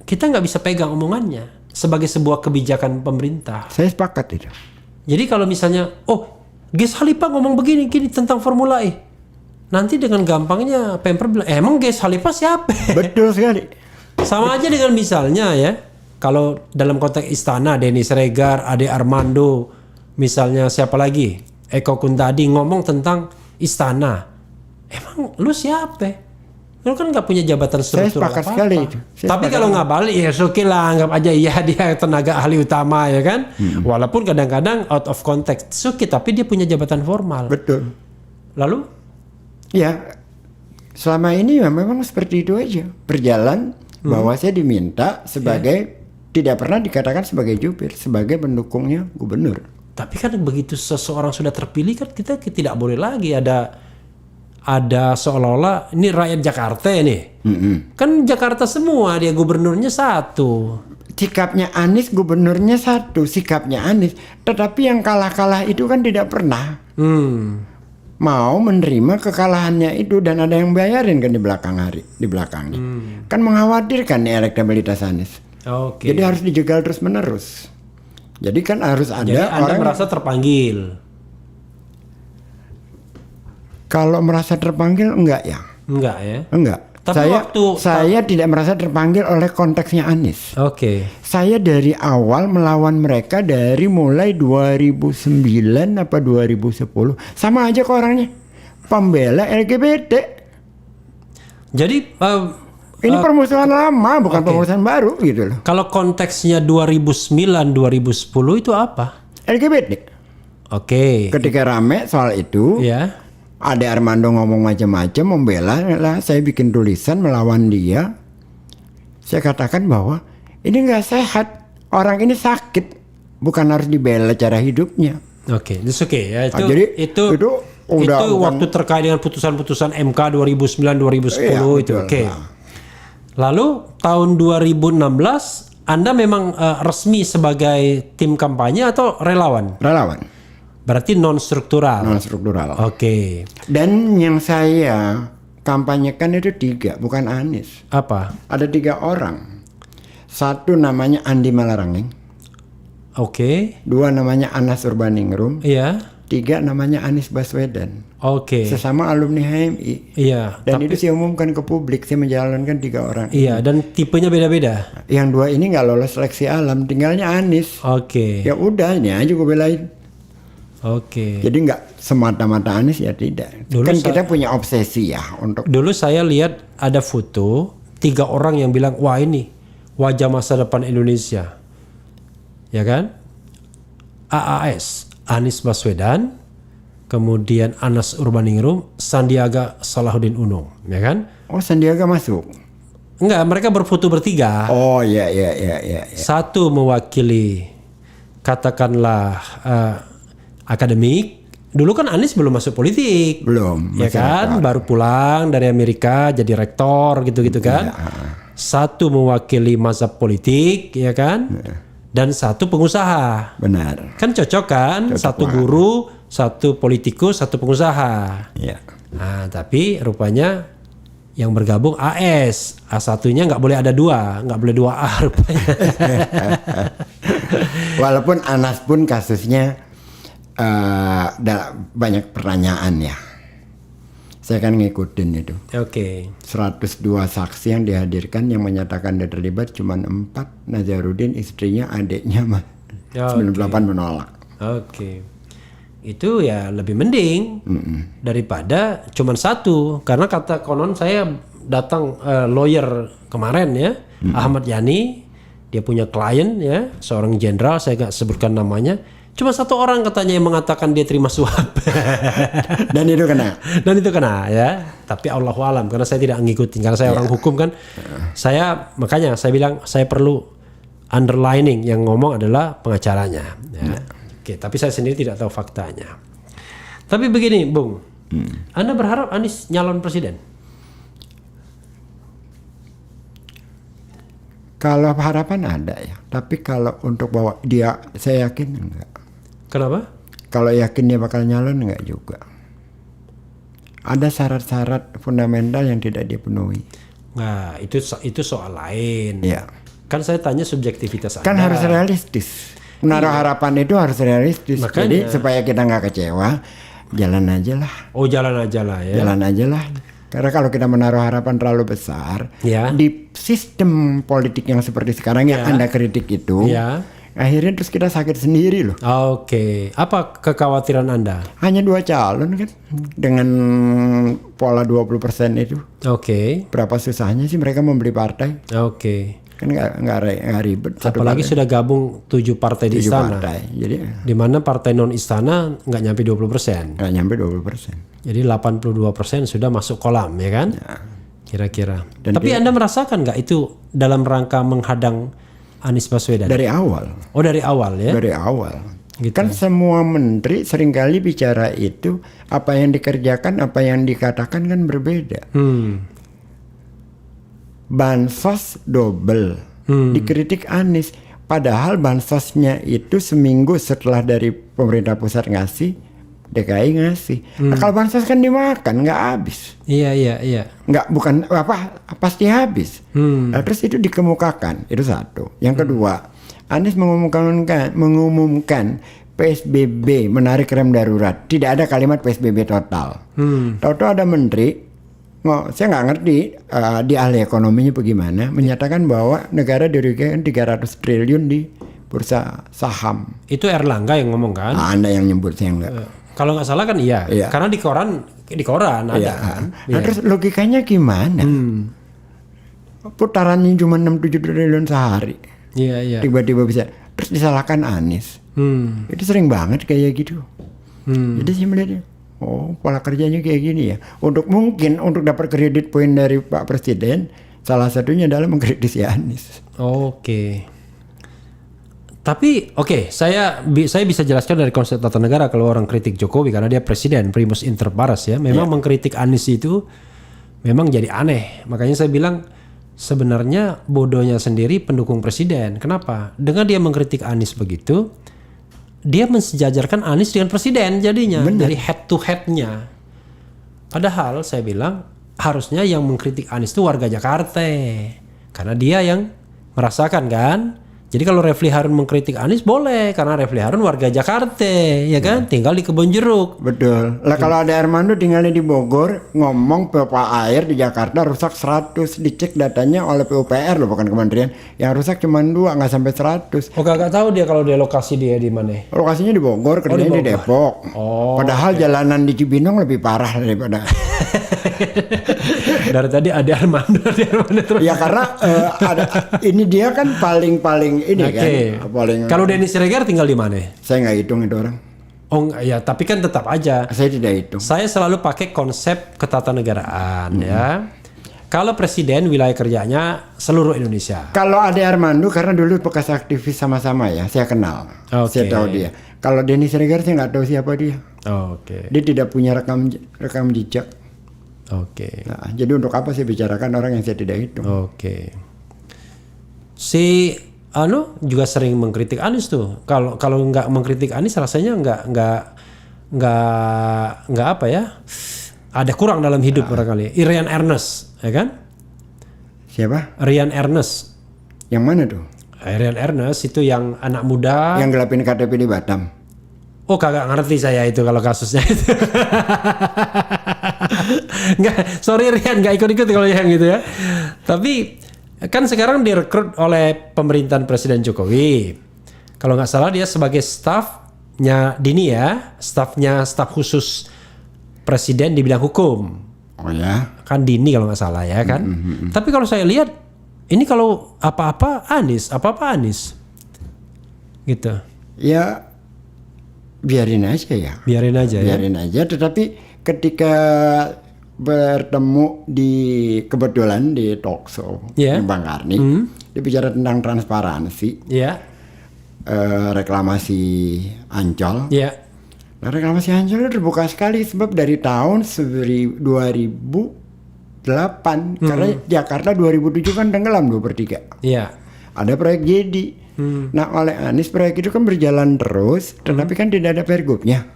kita nggak bisa pegang omongannya sebagai sebuah kebijakan pemerintah. Saya sepakat itu. Jadi kalau misalnya, Ges Khalifah ngomong begini tentang Formula E, nanti dengan gampangnya Pemprov bilang, emang Ges Khalifah siapa? Betul sekali. Sama aja dengan misalnya ya, kalau dalam konteks istana, Denny Sregar, Ade Armando, misalnya siapa lagi, Eko Kuntadi ngomong tentang istana, emang lu siapa? Lu kan nggak punya jabatan struktural. Saya sepakat sekali itu. Tapi kalau nggak balik ya oke lah, anggap aja iya dia tenaga ahli utama ya kan. Walaupun kadang-kadang out of context, tapi dia punya jabatan formal. Betul. Lalu? Ya, selama ini ya memang seperti itu aja. Berjalan bahwa saya diminta sebagai tidak pernah dikatakan sebagai jubir, sebagai pendukungnya gubernur. Tapi kan begitu seseorang sudah terpilih kan kita tidak boleh lagi ada seolah-olah ini rakyat Jakarta ini. Kan Jakarta semua, dia gubernurnya satu. Sikapnya Anies, gubernurnya satu, sikapnya Anies. Tetapi yang kalah-kalah itu kan tidak pernah mau menerima kekalahannya itu, dan ada yang bayarin kan di belakangnya. Kan mengkhawatirkan nih elektabilitas Anies. Oke. Jadi harus dijegal terus menerus. Jadi kan harus ada. Jadi Anda orang merasa terpanggil? Kalau merasa terpanggil enggak ya? Enggak ya? Enggak. Tapi saya tidak merasa terpanggil oleh konteksnya Anies. Oke. Saya dari awal melawan mereka dari mulai 2009 apa 2010. Sama aja kok orangnya. Pembela LGBT. Jadi ini permusuhan lama, bukan permusuhan baru gitu loh. kalau konteksnya 2009-2010 itu apa? LGBT. Oke. Ketika rame soal itu, Ya. Ade Armando ngomong macam-macam, membela lah, saya bikin tulisan melawan dia. Saya katakan bahwa ini nggak sehat, orang ini sakit, bukan harus dibela cara hidupnya. Oke, itu oke ya. Jadi itu udah waktu terkait dengan putusan-putusan MK 2009-2010 itu. Betul. Oke. Lalu tahun 2016 Anda memang resmi sebagai tim kampanye atau relawan? Relawan. Berarti non struktural. Oke. Dan yang saya kampanyekan itu 3, bukan Anies. Apa? Ada 3 orang. 1 namanya Andi Malarangeng. Oke. 2 namanya Anas Urbaningrum. Iya. 3 namanya Anies Baswedan. Oke. Sesama alumni HMI. Iya. Dan itu saya umumkan ke publik. Saya menjalankan 3 orang. Iya. Dan tipenya beda-beda. Yang 2 ini nggak lolos seleksi alam. Tinggalnya Anies. Oke. Ya udah, ini aja gue belain. Oke. Jadi nggak semata-mata Anies ya tidak. Kan kita punya obsesi ya untuk. Dulu saya lihat ada foto 3 orang yang bilang wah ini wajah masa depan Indonesia, ya kan? AAS, Anies Baswedan, kemudian Anas Urbaningrum, Sandiaga Salahuddin Uno, ya kan? Oh, Sandiaga masuk? Enggak, mereka berfoto bertiga. Oh iya. Satu mewakili katakanlah akademik. Dulu kan Anies belum masuk politik. Belum. Ya kan, baru pulang dari Amerika jadi rektor gitu-gitu kan. Satu mewakili mazhab politik, ya kan. Dan satu pengusaha. Benar. Kan cocok kan? Satu guru, satu politikus, satu pengusaha. Iya. Nah, tapi rupanya yang bergabung AS. A1-nya nggak boleh ada 2, nggak boleh 2A rupanya. Walaupun Anas pun kasusnya banyak pertanyaan ya. Saya kan ngikutin itu. Oke. 102 saksi yang dihadirkan yang menyatakan dia terlibat cuma 4. Nazarudin, istrinya, adiknya 98 menolak. Oke. itu ya lebih mending daripada cuman satu. Karena kata konon saya datang lawyer kemarin ya, Ahmad Yani, dia punya klien ya, seorang jenderal, saya nggak sebutkan namanya. Cuma satu orang katanya yang mengatakan dia terima suap. Dan itu kena. Dan itu kena ya. Tapi Allahu alam, karena saya tidak ngikutin, karena saya orang hukum kan. Makanya saya bilang saya perlu underlining, yang ngomong adalah pengacaranya. Ya. Oke, tapi saya sendiri tidak tahu faktanya. Tapi begini, Bung, Anda berharap Anies nyalon presiden? Kalau harapan ada ya, tapi kalau untuk bawa dia, saya yakin enggak. Kenapa? Kalau yakin dia bakal nyalon enggak juga. Ada syarat-syarat fundamental yang tidak dia penuhi. Nah, itu soal lain. Ya. Kan saya tanya subjektivitas Anda. Kan harus realistis. Menaruh harapan itu harus realistis. Makanya. Jadi supaya kita nggak kecewa, jalan aja lah. Oh, jalan aja lah ya. Jalan aja lah. Karena kalau kita menaruh harapan terlalu besar, Ya. di sistem politik yang seperti sekarang yang Anda kritik itu, Ya. akhirnya terus kita sakit sendiri loh. Oke. Apa kekhawatiran Anda? Hanya 2 calon kan, dengan pola 20% itu. Oke. Berapa susahnya sih mereka membeli partai? Oke. Kan nggak ribet. Apalagi sudah gabung 7 partai di 7 istana. partai. Jadi Di mana partai non istana nggak nyampe 20%. nggak nyampe 20%. Jadi 82% sudah masuk kolam ya kan? Kira-kira. Dan Tapi Anda merasakan nggak itu dalam rangka menghadang Anies Baswedan? Dari awal. Oh, dari awal ya? Dari awal. Gitu. Kan semua menteri seringkali bicara itu, apa yang dikerjakan, apa yang dikatakan kan berbeda. Bansos double, dikritik Anies. Padahal bansosnya itu seminggu setelah dari pemerintah pusat ngasih, DKI ngasih. Nah, kalau bansos kan dimakan, nggak habis. Iya. Nggak, bukan pasti habis. Nah, terus itu dikemukakan, itu satu. Yang kedua, Anies mengumumkan PSBB, menarik rem darurat. Tidak ada kalimat PSBB total. Tahu-tahu ada menteri, saya nggak ngerti di ahli ekonominya bagaimana, menyatakan bahwa negara dirugikan 300 triliun di bursa saham. Itu Erlangga yang ngomong kan? Anda yang nyebut, saya nggak. Kalau nggak salah kan iya. Karena di koran ada kan. Nah, terus logikanya gimana? Putarannya cuma 6-7 triliun sehari. Iya. Tiba-tiba bisa. Terus disalahkan Anies. Itu sering banget kayak gitu. Jadi saya melihatnya, oh, pola kerjanya kayak gini ya. Untuk dapat kredit poin dari Pak Presiden, salah satunya adalah mengkritisi Anies. Oke. Tapi saya bisa jelaskan dari konsep tata negara kalau orang kritik Jokowi karena dia presiden, primus inter pares ya. Memang mengkritik Anies itu memang jadi aneh. Makanya saya bilang sebenarnya bodohnya sendiri pendukung presiden. Kenapa? Dengan dia mengkritik Anies begitu, dia mensejajarkan Anies dengan presiden jadinya. Dari head to headnya. Padahal saya bilang harusnya yang mengkritik Anies itu warga Jakarta. Karena dia yang merasakan kan. Jadi kalau Refli Harun mengkritik Anies boleh. Karena Refli Harun warga Jakarta. Ya kan? Tinggal di Kebon Jeruk. Betul. Lah kalau ada Armando tinggalnya di Bogor, ngomong pipa air di Jakarta rusak 100. Dicek datanya oleh PUPR loh, bukan kementerian. Yang rusak cuma 2, nggak sampai 100. Oh, kagak tahu dia kalau dia lokasi dia di mana. Lokasinya di Bogor, kerjanya di Depok. Padahal jalanan di Cibinong lebih parah daripada. Dari tadi ada Armando terus. Ya karena ini dia kan paling ini kan. Paling. Kalau Denny Siregar tinggal di mana? Saya nggak hitung itu orang. Oh enggak, ya, tapi kan tetap aja. Saya tidak hitung. Saya selalu pakai konsep ketatanegaraan ya. Kalau presiden wilayah kerjanya seluruh Indonesia. Kalau Ade Armando karena dulu bekas aktivis sama-sama ya, saya kenal. Saya tahu dia. Kalau Denny Siregar saya nggak tahu siapa dia. Dia tidak punya rekam jejak. Nah, jadi untuk apa saya bicarakan orang yang saya tidak hitung? Si juga sering mengkritik Anies tuh. Kalau nggak mengkritik Anies rasanya nggak apa ya? Ada kurang dalam hidup barangkali. Rian Ernest, ya kan? Siapa? Rian Ernest. Yang mana tuh? Rian Ernest itu yang anak muda. Yang gelapin KTP di Batam. Oh, kagak ngerti saya itu kalau kasusnya itu. Nggak, sorry Rian, nggak ikut-ikut kalau yang gitu ya. Tapi kan sekarang direkrut oleh pemerintahan Presiden Jokowi. Kalau nggak salah dia sebagai staf stafnya Dini ya, staf khusus presiden di bidang hukum. Oh ya. Kan Dini kalau nggak salah ya kan. Tapi kalau saya lihat ini kalau apa-apa Anies gitu. Ya biarin aja ya. Biarin aja ya. Biarin aja. Tetapi ketika bertemu kebetulan di talk show Bang Karni, dia bicara tentang transparansi, reklamasi Ancol. Nah, reklamasi Ancol itu terbuka sekali sebab dari tahun 2008 karena Jakarta 2007 kan tenggelam 2/3. Ada proyek JEDI. Nah, oleh Anies proyek itu kan berjalan terus, tetapi kan tidak ada pergubnya.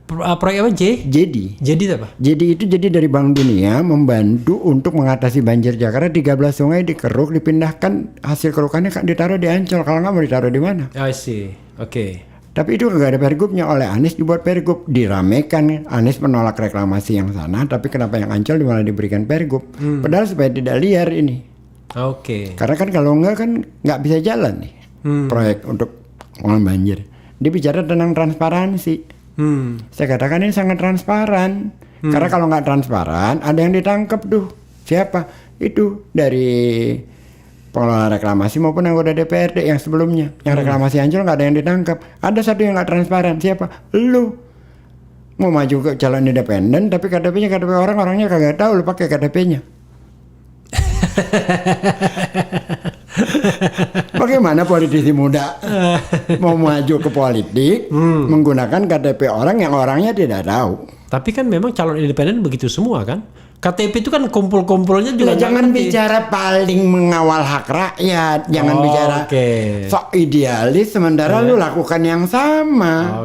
Proyek apa JEDI. JEDI apa? JEDI itu jadi dari Bank Dunia membantu untuk mengatasi banjir Jakarta. 13 sungai dikeruk, dipindahkan hasil kerukannya ditaruh di Ancol. Kalau nggak mau ditaruh di mana? I see. Oke. Tapi itu nggak ada pergubnya. Oleh Anies dibuat pergub, diramekan. Anies menolak reklamasi yang sana, tapi kenapa yang Ancol malah diberikan pergub? Padahal supaya tidak liar ini. Oke. Karena kan kalau nggak kan nggak bisa jalan nih proyek untuk pengelolaan banjir. Dia bicara tentang transparansi. Saya katakan ini sangat transparan. Karena kalau nggak transparan, ada yang ditangkap tuh. Siapa? Itu dari pengelola reklamasi maupun anggota DPRD yang sebelumnya. Yang reklamasi Ancol nggak ada yang ditangkap. Ada satu yang nggak transparan. Siapa? Lu. Mau maju ke calon independen, tapi KTP-nya KTP orangnya kagak tahu lu pakai KTP-nya. Bagaimana politisi muda mau maju ke politik menggunakan KTP orang yang orangnya tidak tahu? Tapi kan memang calon independen begitu semua kan? KTP itu kan kumpul-kumpulnya juga. Jangan bicara paling mengawal hak rakyat, jangan bicara sok idealis sementara lu lakukan yang sama.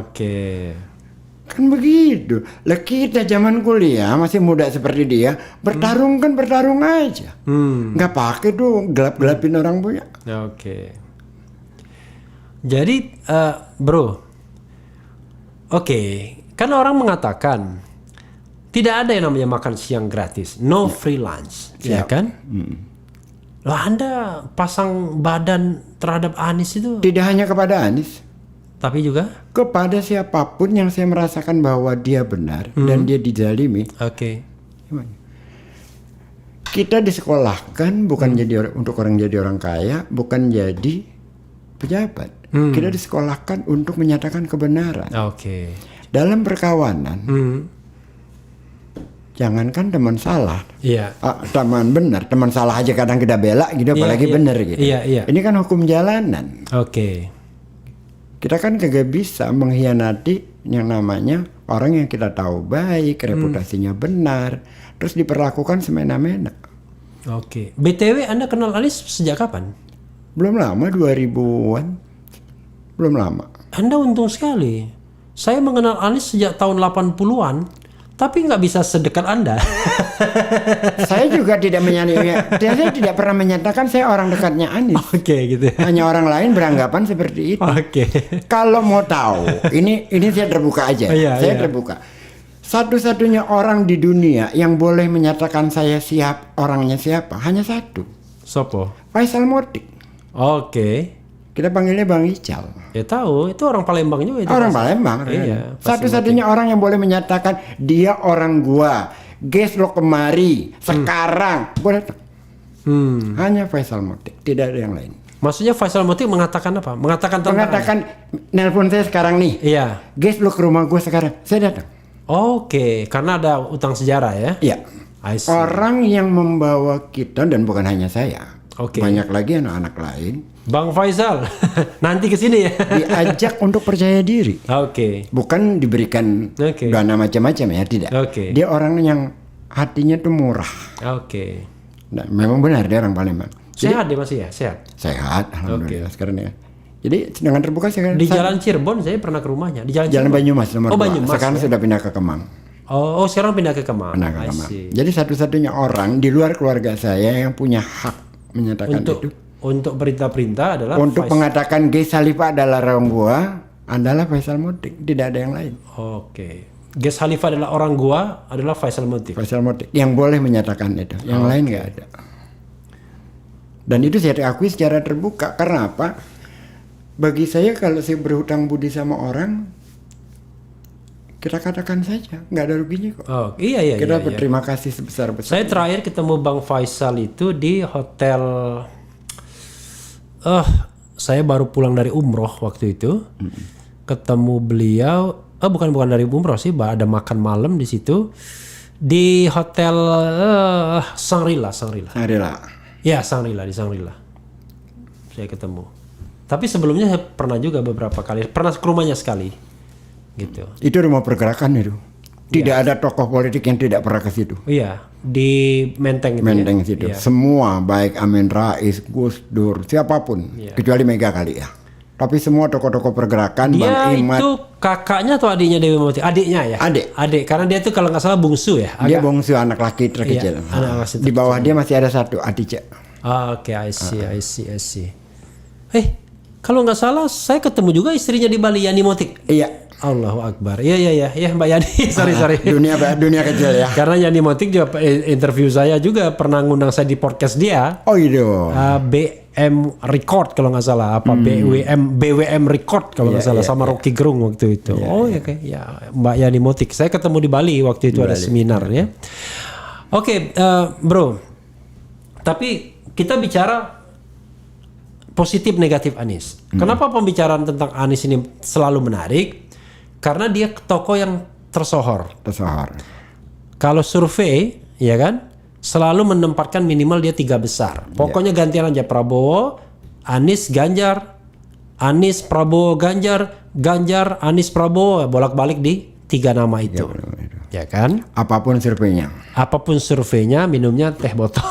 Kan begitu. Lah kita zaman kuliah masih muda seperti dia, bertarung kan bertarung aja. Nggak pakai tuh gelap-gelapin orang punya. Jadi bro, kan orang mengatakan tidak ada yang namanya makan siang gratis, no free lunch, ya kan? Lah Anda pasang badan terhadap Anies itu? Tidak hanya kepada Anies, tapi juga kepada siapapun yang saya merasakan bahwa dia benar dan dia dizalimi. Kita disekolahkan bukan jadi untuk orang jadi orang kaya, bukan jadi pejabat. Kita disekolahkan untuk menyatakan kebenaran. Dalam perkawanan, jangankan teman salah, teman benar, teman salah aja kadang kita bela gitu, apalagi benar gitu. Ini kan hukum jalanan. Kita kan kagak bisa mengkhianati yang namanya orang yang kita tahu baik, reputasinya benar, terus diperlakukan semena-mena. BTW Anda kenal Anies sejak kapan? Belum lama, 2000-an. Belum lama. Anda untung sekali. Saya mengenal Anies sejak tahun 80-an, tapi nggak bisa sedekat Anda. Saya juga tidak saya tidak pernah menyatakan saya orang dekatnya Anies. Gitu. Hanya orang lain beranggapan seperti itu. Kalau mau tahu, ini saya terbuka aja. Saya terbuka. Satu-satunya orang di dunia yang boleh menyatakan saya siap, orangnya siapa? Hanya satu. Sopo? Faisal Motik. Kita panggilnya Bang Ical. Ya tahu, itu orang Palembang juga itu. Orang Palembang. Satu-satunya orang yang boleh menyatakan dia orang gua. Guys lo kemari sekarang gua datang. Hanya Faisal Motik, tidak ada yang lain. Maksudnya Faisal Motik mengatakan apa? Mengatakan nelpon saya sekarang nih. Guys lo ke rumah gua sekarang. Saya datang. Karena ada utang sejarah ya. Iya. Orang yang membawa kita dan bukan hanya saya. Banyak lagi anak-anak lain. Bang Faisal, nanti kesini ya. Diajak untuk percaya diri. Bukan diberikan dana macam-macam ya, tidak. Dia orang yang hatinya tuh murah. Nah, memang benar dia orang Palembang. Sehat dia masih ya? Sehat, alhamdulillah sekarang ya. Jadi dengan terbuka sekarang. Di Jalan Cirebon saya pernah ke rumahnya. Di Jalan Banyumas nomor 2. Banyumas, sekarang sudah pindah ke Kemang. Sekarang pindah ke Kemang. Jadi satu-satunya orang di luar keluarga saya yang punya hak menyatakan itu. Untuk perintah-perintah adalah untuk mengatakan Ges Khalifah adalah orang gua adalah Faisal Motik, tidak ada yang lain. Ges Khalifah adalah orang gua adalah Faisal Motik. Yang boleh menyatakan itu, yang lain nggak ada. Dan itu saya akui secara terbuka. Karena apa? Bagi saya kalau saya berhutang budi sama orang, kita katakan saja, nggak ada ruginya kok. Oh iya. Kita berterima kasih sebesar-besar. Saya terakhir ketemu Bang Faisal itu di hotel. Saya baru pulang dari umroh waktu itu. Ketemu beliau. Bukan dari umroh sih, ada makan malam di situ di hotel Shangri-La. Ya, Shangri-La, di Shangri-La. Saya ketemu. Tapi sebelumnya saya pernah juga beberapa kali. Pernah ke rumahnya sekali. Gitu. Itu rumah pergerakan itu. Tidak ada tokoh politik yang tidak pernah ke situ. Iya, di Menteng itu. Menteng situ. Iya. Semua baik Amin Rais, Gus Dur, siapapun. Kecuali Mega kali ya. Tapi semua tokoh-tokoh pergerakan, Dia Bang Imat. itu kakaknya atau adiknya Dewi Mawati? Adiknya ya? Adik. Karena dia tuh kalau nggak salah bungsu ya? Dia bungsu anak laki terkecil. Iya, anak laki Di bawah dia masih ada satu, Adija. Oke, I see. Kalau nggak salah saya ketemu juga istrinya di Bali, Yani Motik. Iya. Allahu Akbar. Iya Mbak Yani. sorry. Dunia kecil ya. Karena Yani Motik juga interview saya juga pernah ngundang saya di podcast dia. Oh itu. BM Record kalau nggak salah, BWM Record kalau nggak salah, sama Rocky Gerung waktu itu. Ya Mbak Yani Motik. Saya ketemu di Bali waktu itu, ada seminar ya. Oke, bro. Tapi kita bicara positif negatif Anies. Kenapa pembicaraan tentang Anies ini selalu menarik? Karena dia tokoh yang tersohor. Kalau survei, ya kan, selalu menempatkan minimal dia 3 besar. Pokoknya gantian aja Prabowo, Anies, Ganjar, Anies, Prabowo, Ganjar, Anies, Prabowo, bolak-balik di 3 nama itu. Ya kan? Apapun surveinya, minumnya teh botol.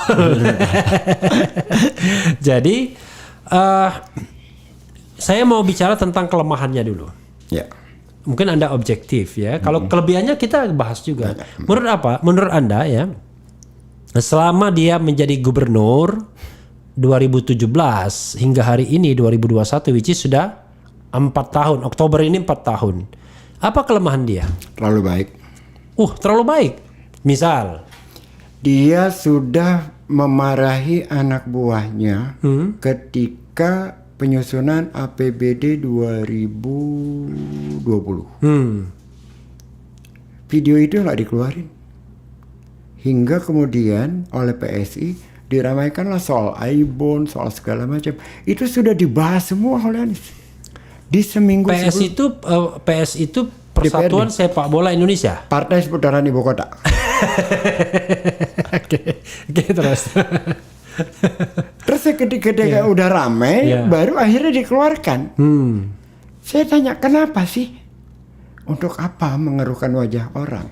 Jadi, saya mau bicara tentang kelemahannya dulu. Ya. Mungkin Anda objektif ya. Kalau kelebihannya kita bahas juga. Menurut Anda ya, selama dia menjadi gubernur 2017 hingga hari ini 2021, which is sudah 4 tahun. Oktober ini 4 tahun. Apa kelemahan dia? Terlalu baik. Terlalu baik. Misal, dia sudah memarahi anak buahnya ketika penyusunan APBD 2020. Video itu nggak dikeluarin. Hingga kemudian oleh PSI diramaikanlah soal Aibon, soal segala macam. Itu sudah dibahas semua oleh Anies. Di seminggu PS itu Persatuan Sepak Bola Indonesia. Partai Seputaran Ibu Kota. Oke, terus. Terus ketika udah ramai, baru akhirnya dikeluarkan. Saya tanya, kenapa sih? Untuk apa mengeruhkan wajah orang?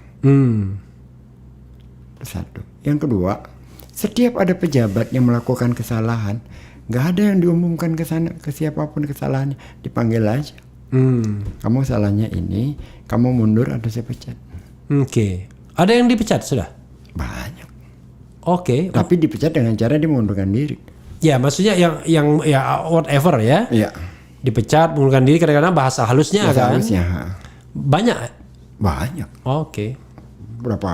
Satu. Yang kedua, setiap ada pejabat yang melakukan kesalahan, nggak ada yang diumumkan ke siapapun kesalahannya, dipanggil aja. Kamu salahnya ini, kamu mundur atau saya pecat. Oke. Ada yang dipecat sudah? Banyak. Oke. Tapi dipecat dengan cara dia mengundurkan diri. Ya, maksudnya yang whatever ya. Iya. Dipecat, mengundurkan diri, kadang-kadang bahasa halusnya kan. Banyak. Oke. Berapa?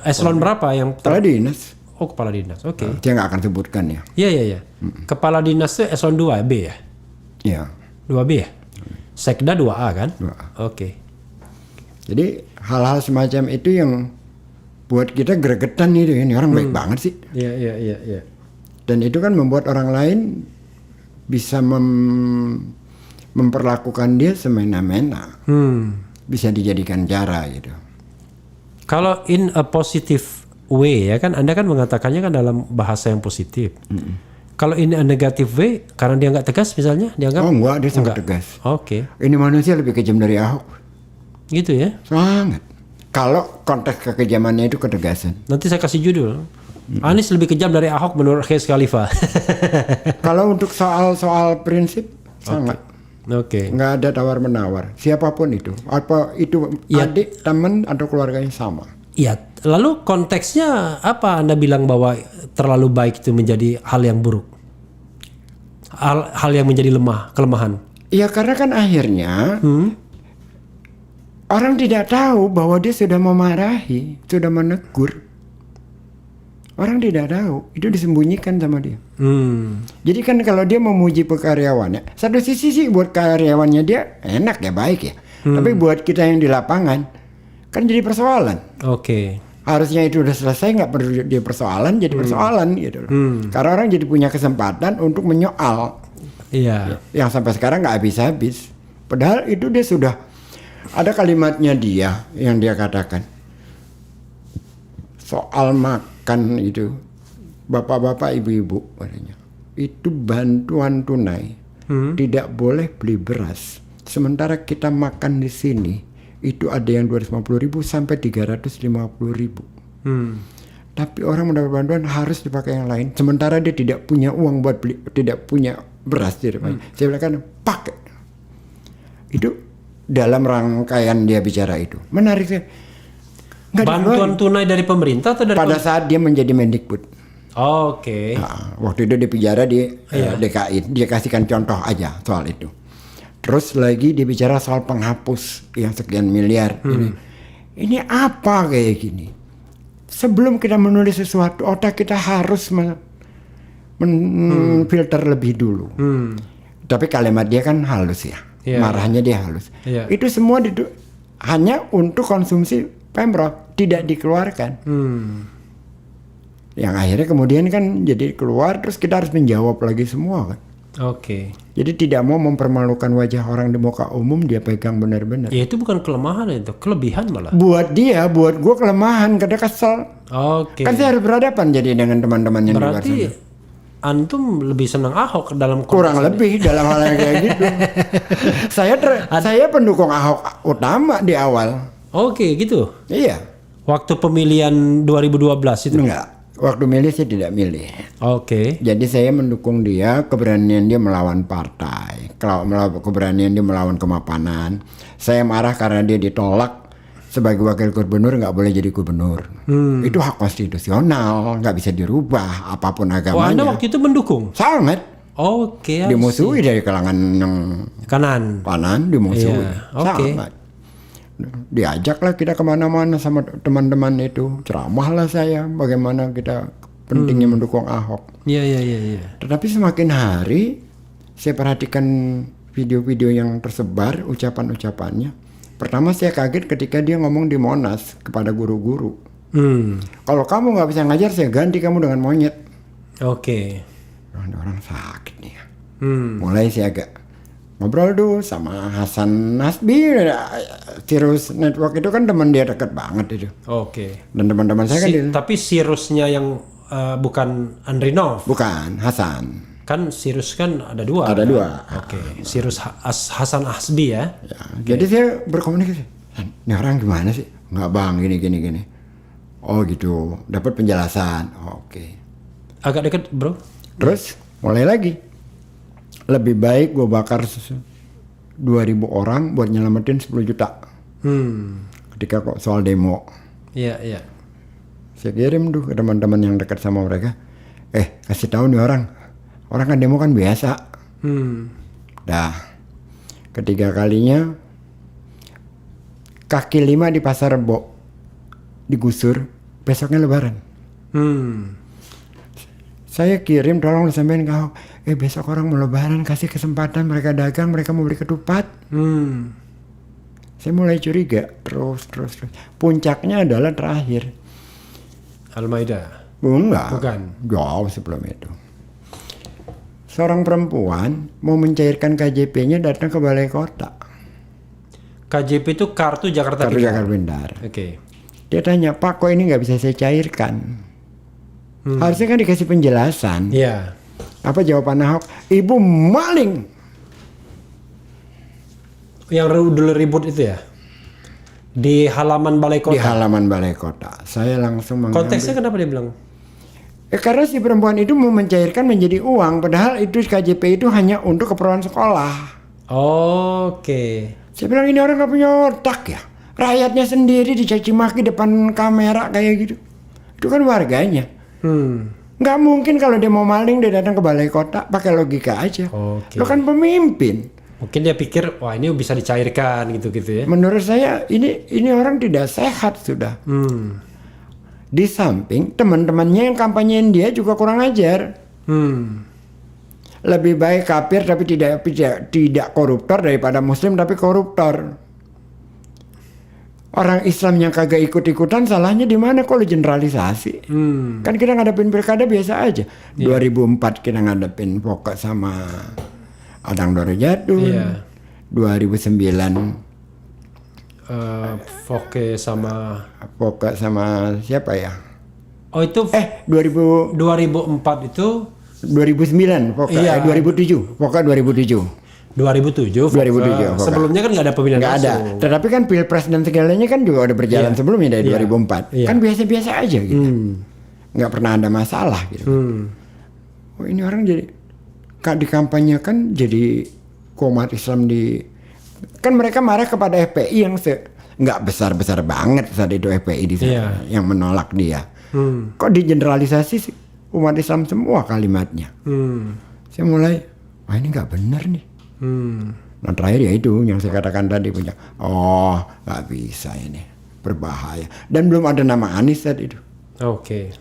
Eselon berapa yang Kepala dinas. Kepala dinas. Oke. Dia nggak akan sebutkan ya. Iya. Kepala dinas itu eselon 2B ya? Iya. 2B ya? Sekda 2A kan? 2A. Oke. Jadi hal-hal semacam itu yang buat kita gregetan nih, ini orang baik banget sih. Iya. Dan itu kan membuat orang lain bisa memperlakukan dia semena-mena. Bisa dijadikan cara gitu. Kalau in a positive way ya kan, Anda kan mengatakannya kan dalam bahasa yang positif. Kalau in a negative way, karena dia nggak tegas misalnya, dianggap? Oh enggak, dia sangat tegas. Oke. Ini manusia lebih kejam dari Ahok. Gitu ya? Sangat. Kalau konteks kekejamannya itu ketegasan. Nanti saya kasih judul. Anies lebih kejam dari Ahok menurut Khes Khalifa. Kalau untuk soal prinsip, sangat. Oke. Nggak ada tawar-menawar. Siapapun itu. Apa itu adik, teman, atau keluarganya sama. Iya. Lalu konteksnya apa Anda bilang bahwa terlalu baik itu menjadi hal yang buruk? Hal yang menjadi kelemahan? Iya, karena kan akhirnya orang tidak tahu bahwa dia sudah memarahi, sudah menegur. Orang tidak tahu, itu disembunyikan sama dia. Jadi kan kalau dia memuji karyawannya, satu sisi sih buat karyawannya dia enak ya, baik ya. Tapi buat kita yang di lapangan, kan jadi persoalan. Oke. Harusnya itu udah selesai, nggak perlu jadi persoalan, jadi persoalan gitu. Karena orang jadi punya kesempatan untuk menyoal Iya. yang sampai sekarang nggak habis-habis. Padahal itu dia sudah ada kalimatnya dia yang dia katakan soal makan itu, bapak-bapak, ibu-ibu, katanya itu bantuan tunai tidak boleh beli beras. Sementara kita makan di sini itu ada yang 250.000 sampai 350.000. Tapi orang mendapat bantuan harus dipakai yang lain. Sementara dia tidak punya uang buat beli, tidak punya beras. Saya bilang kan pakai. Itu dalam rangkaian dia bicara itu. Menarik sih. Bantuan tunai dari pemerintah atau dari pada saat dia menjadi Mendikbud. Oke. Nah, waktu itu dia bicara di DKI. Dia kasihkan contoh aja soal itu. Terus lagi dia bicara soal penghapus yang sekian miliar. Ini apa kayak gini? Sebelum kita menulis sesuatu, otak kita harus filter lebih dulu. Tapi kalimat dia kan halus ya. Marahnya dia halus. Itu semua hanya untuk konsumsi Pemprov, tidak dikeluarkan. Yang akhirnya kemudian kan jadi keluar, terus kita harus menjawab lagi semua kan. Oke. Jadi tidak mau mempermalukan wajah orang di muka umum, dia pegang benar-benar. Ya itu bukan kelemahan, itu kelebihan malah. Buat dia, buat gue kelemahan, karena kesel. Oke. Kan saya harus berhadapan jadi dengan teman-teman yang di luar Berarti sana. antum lebih senang Ahok dalam Kurang konteks ini. lebih dalam hal yang kayak gitu. Saya pendukung Ahok utama di awal. Oke, gitu. Iya. Waktu pemilihan 2012 itu. Enggak. Waktu milih saya tidak milih. Oke. Jadi saya mendukung dia, keberanian dia melawan partai, keberanian dia melawan kemapanan. Saya marah karena dia ditolak sebagai wakil gubernur, nggak boleh jadi gubernur. Itu hak konstitusional, nggak bisa dirubah apapun agamanya. Oh, Anda waktu itu mendukung? Sangat. Oke. Dimusuhi dari kalangan yang Kanan. dimusuhi. Iya, oke. Sangat. Diajaklah kita kemana-mana sama teman-teman itu, ceramahlah saya bagaimana kita pentingnya mendukung Ahok. Iya. Tetapi semakin hari saya perhatikan video-video yang tersebar, ucapan-ucapannya. Pertama saya kaget ketika dia ngomong di Monas kepada guru-guru. Kalau kamu nggak bisa ngajar, saya ganti kamu dengan monyet. Oke. Orang sakit nih. Mulai saya agak ngobrol dulu sama Hasan Nasbi, Sirus Network itu kan teman dia dekat banget itu. Oke. Dan teman-teman saya kan Tapi Sirusnya yang bukan Andrinov. bukan Hasan. Kan Sirus kan ada dua. Ada kan? dua. Oke. Sirus Hasan Asbi ya. Ya, jadi saya berkomunikasi. Ini orang gimana sih? Nggak bang, gini. Oh gitu, dapat penjelasan. Oke. Agak dekat bro. Terus mulai lagi. Lebih baik gue bakar 2.000 orang buat nyelamatin 10 juta. Ketika kok soal demo. Iya. Saya kirim tuh ke teman-teman yang dekat sama mereka. Kasih tahu nih orang kan demo kan biasa. Dah. Ketiga kalinya kaki 5 di Pasar Rebo digusur, besoknya Lebaran. Saya kirim tolong disampaikan ke Ahok. Besok orang mau Lebaran, kasih kesempatan mereka dagang, mereka mau beli ketupat. Saya mulai curiga terus. Puncaknya adalah terakhir. Al-Maidah. Enggak. Bukan. Jauh sebelum itu. Seorang perempuan mau mencairkan KJP-nya datang ke balai kota. KJP itu kartu Jakarta Kartu Pintar. Jakarta Pintar. Oke. Dia tanya, Pak kok ini nggak bisa saya cairkan? Harusnya kan dikasih penjelasan. Iya. Apa jawaban Ahok? Ibu maling. Yang dulu ribut itu ya? Di halaman balai kota. Di halaman balai kota. Saya langsung mengambil. Konteksnya kenapa dia bilang? Karena si perempuan itu mau mencairkan menjadi uang. Padahal itu KJP itu hanya untuk keperluan sekolah. Oke. Saya bilang ini orang nggak punya otak ya. Rakyatnya sendiri dicaci maki depan kamera kayak gitu. Itu kan warganya. Nggak mungkin kalau dia mau maling dia datang ke balai kota, pakai logika aja. Oke. Lo kan pemimpin. Mungkin dia pikir wah ini bisa dicairkan gitu-gitu ya. Menurut saya ini orang tidak sehat sudah. Di samping teman-temannya yang kampanyein dia juga kurang ajar. Lebih baik kafir tapi tidak koruptor daripada muslim tapi koruptor. orang Islam yang kagak ikut-ikutan salahnya di mana kalau generalisasi? Kan kita ngadepin pilkada biasa aja. 2004 kita ngadepin Pokok sama Adang Doro Jatun. 2009 Foke sama Pokok sama siapa ya? Oh itu 2004 itu 2009 Pokok 2007 Pokok 2007 Pokok. Sebelumnya kan nggak ada pemilihan nggak ada. langsung. Tetapi kan pilpres dan segalanya kan juga udah berjalan sebelumnya dari 2004. Kan biasa-biasa aja gitu. Nggak pernah ada masalah gitu. Oh ini orang jadi di kampanye kan jadi umat Islam kan mereka marah kepada FPI yang nggak besar-besar banget saat itu FPI di sana yang menolak dia. Kok digeneralisasi sih umat Islam semua kalimatnya. Saya mulai wah ini nggak benar nih. Nah terakhir ya itu yang saya katakan tadi punya nggak bisa ini berbahaya dan belum ada nama Anies saat itu.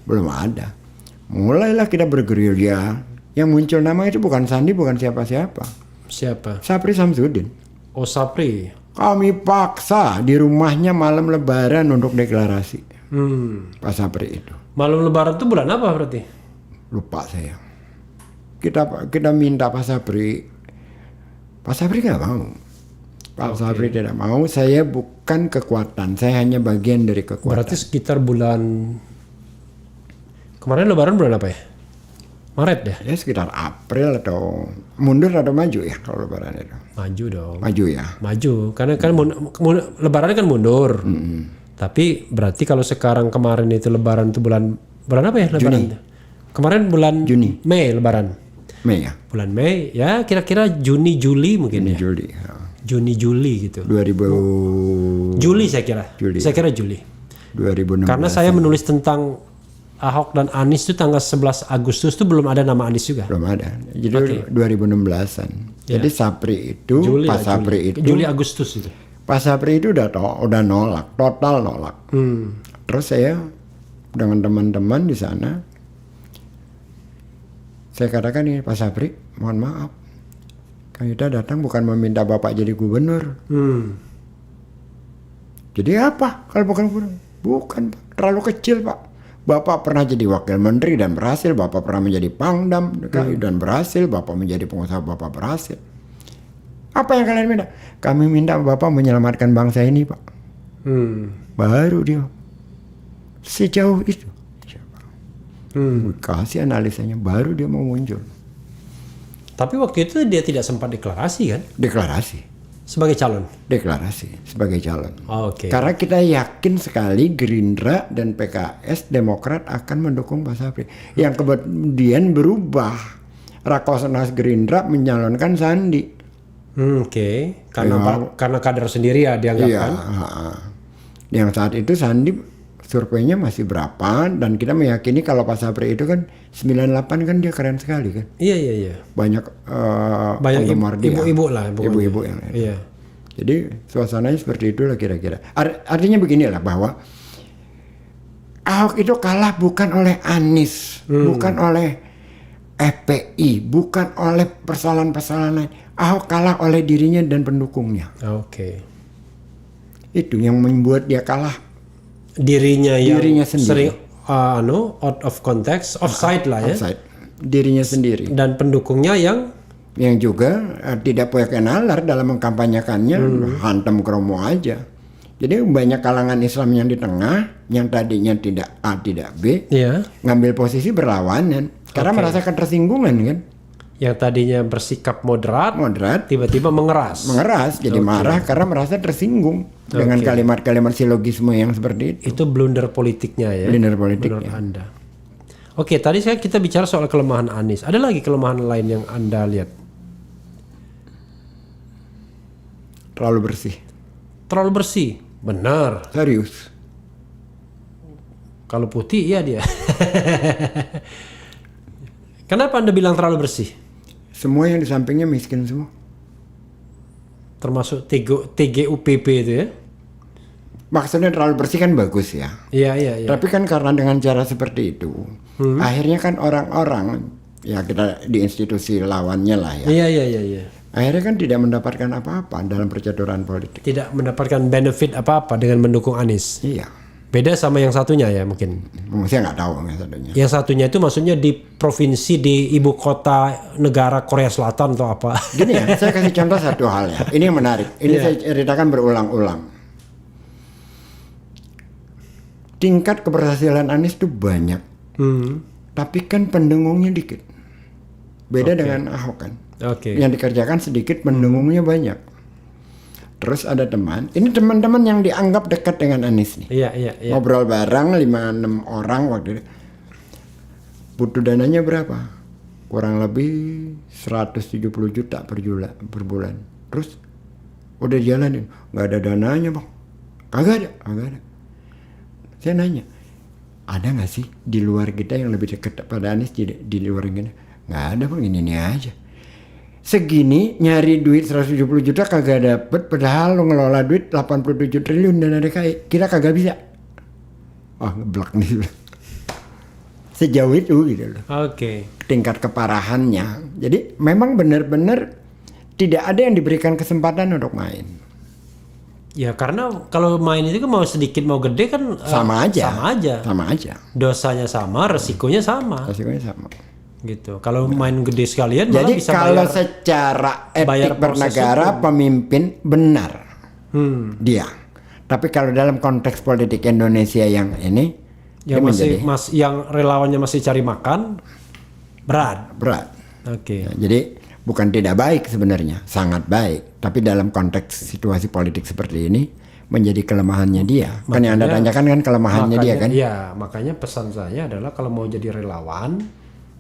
Belum ada. Mulailah kita bergerilya. Yang muncul nama itu bukan Sandi, bukan siapa-siapa. Siapa? Sapri Samsudin. Oh Sapri. Kami paksa di rumahnya malam Lebaran untuk deklarasi. Pak Sapri itu. Malam Lebaran itu bulan apa berarti? Lupa saya. Kita minta Pak Sapri. Pak Sapri nggak mau. Pak Sapri tidak mau. Saya bukan kekuatan. Saya hanya bagian dari kekuatan. Berarti sekitar bulan kemarin Lebaran bulan apa ya? Maret ya? Ya sekitar April atau mundur atau maju ya kalau Lebaran itu. Maju dong. Maju ya. Maju karena kan Lebaran kan mundur. Tapi berarti kalau sekarang kemarin itu Lebaran itu bulan apa ya Lebaran? Juni. Kemarin bulan Juni. Mei Lebaran. Mei ya. Bulan Mei ya kira-kira Juni Juli mungkin ya. Juli. Juni Juli gitu. 2000 Juli saya kira. Juli. Saya kira Juli. 2016. Karena saya menulis tentang Ahok dan Anies itu tanggal 11 Agustus itu belum ada nama Anies juga. Belum ada. Jadi 2016-an. Jadi Sapri itu, Pak Sapri itu. Juli Agustus itu. Pak Sapri itu udah nolak, total nolak. Terus saya dengan teman-teman di sana, saya katakan ini Pak Sapri, mohon maaf, kita datang bukan meminta Bapak jadi gubernur. Jadi apa kalau bukan gubernur? Bukan, Pak. Terlalu kecil Pak. Bapak pernah jadi wakil menteri dan berhasil, Bapak pernah menjadi pangdam DKI dan berhasil, Bapak menjadi pengusaha, Bapak berhasil. Apa yang kalian minta? Kami minta Bapak menyelamatkan bangsa ini Pak. Baru dia sejauh itu. Kasih analisanya, baru dia mau muncul. Tapi waktu itu dia tidak sempat deklarasi kan? Deklarasi. Sebagai calon? Deklarasi sebagai calon. Oke. Karena kita yakin sekali Gerindra dan PKS Demokrat akan mendukung Pak Sapri. Yang kemudian berubah. Rakornas Gerindra menyalonkan Sandi. Oke. Karena kader sendiri ya dianggap kan? Yang saat itu Sandi surveinya masih berapa dan kita meyakini kalau Pak Sapri itu kan 98 kan dia keren sekali kan. Iya. Banyak penggemar dia. Ibu-ibu lah. Ibu-ibu yang iya. Jadi suasananya seperti itulah kira-kira. Artinya beginilah bahwa Ahok itu kalah bukan oleh Anies, bukan oleh FPI, bukan oleh persoalan-persoalan lain. Ahok kalah oleh dirinya dan pendukungnya. Oke. Itu yang membuat dia kalah. Dirinya sendiri. Sering out of context, offside lah ya. Offside. Dirinya sendiri. Dan pendukungnya yang juga tidak punya nalar dalam mengkampanyekannya, hantam kromo aja. Jadi banyak kalangan Islam yang di tengah, yang tadinya tidak A tidak B, ngambil posisi berlawanan karena merasakan tersinggungan kan. Yang tadinya bersikap moderat tiba-tiba mengeras, jadi marah karena merasa tersinggung dengan kalimat-kalimat silogisme yang seperti itu. Itu blunder politiknya ya. Blunder politiknya. Menurut Anda. Oke, tadi kita bicara soal kelemahan Anies. Ada lagi kelemahan lain yang Anda lihat? Terlalu bersih. Terlalu bersih, benar. Serius. Kalau putih iya dia. Kenapa Anda bilang terlalu bersih? Semua yang di sampingnya miskin semua. Termasuk TGUPP itu ya? Maksudnya terlalu bersih kan bagus ya. Iya. Tapi kan karena dengan cara seperti itu, akhirnya kan orang-orang ya kita di institusi lawannya lah ya. Iya. Akhirnya kan tidak mendapatkan apa-apa dalam percaturan politik. Tidak mendapatkan benefit apa-apa dengan mendukung Anies. Iya. Beda sama yang satunya ya mungkin. Saya nggak tahu yang satunya. Yang satunya itu maksudnya di provinsi di ibu kota negara Korea Selatan atau apa. Gini ya, saya kasih contoh satu hal ya. Ini yang menarik. Ini saya ceritakan berulang-ulang. Tingkat keberhasilan Anies itu banyak. Tapi kan pendukungnya dikit. Beda dengan Ahok kan. Yang dikerjakan sedikit, pendukungnya banyak. Terus ada teman, ini teman-teman yang dianggap dekat dengan Anies nih. Iya. Ngobrol bareng 5-6 orang waktu itu. Butuh dananya berapa? Kurang lebih 170 juta per bulan. Terus udah jalanin, nggak ada dananya bang. Kagak ada. Saya nanya, ada nggak sih di luar kita yang lebih dekat pada Anies di luar kita? Nggak ada bang, ini aja. Segini nyari duit 170 juta kagak dapet, padahal lo ngelola duit 87 triliun dana DKI, kita kagak bisa. Ngeblok nih. Sejauh itu gitu loh. Tingkat keparahannya. Jadi memang benar-benar tidak ada yang diberikan kesempatan untuk main. Ya karena kalau main itu kan mau sedikit mau gede kan sama aja. Dosanya sama, resikonya sama. Gitu. Kalau main gede sekalian malah bisa bayar. Jadi kalau secara etik bernegara pemimpin benar dia. Tapi kalau dalam konteks politik Indonesia yang ini yang yang relawannya masih cari makan berat. Jadi bukan tidak baik sebenarnya, sangat baik. Tapi dalam konteks situasi politik seperti ini menjadi kelemahannya dia. Kan yang Anda tanyakan kan kelemahannya dia kan? Iya, makanya pesan saya adalah kalau mau jadi relawan,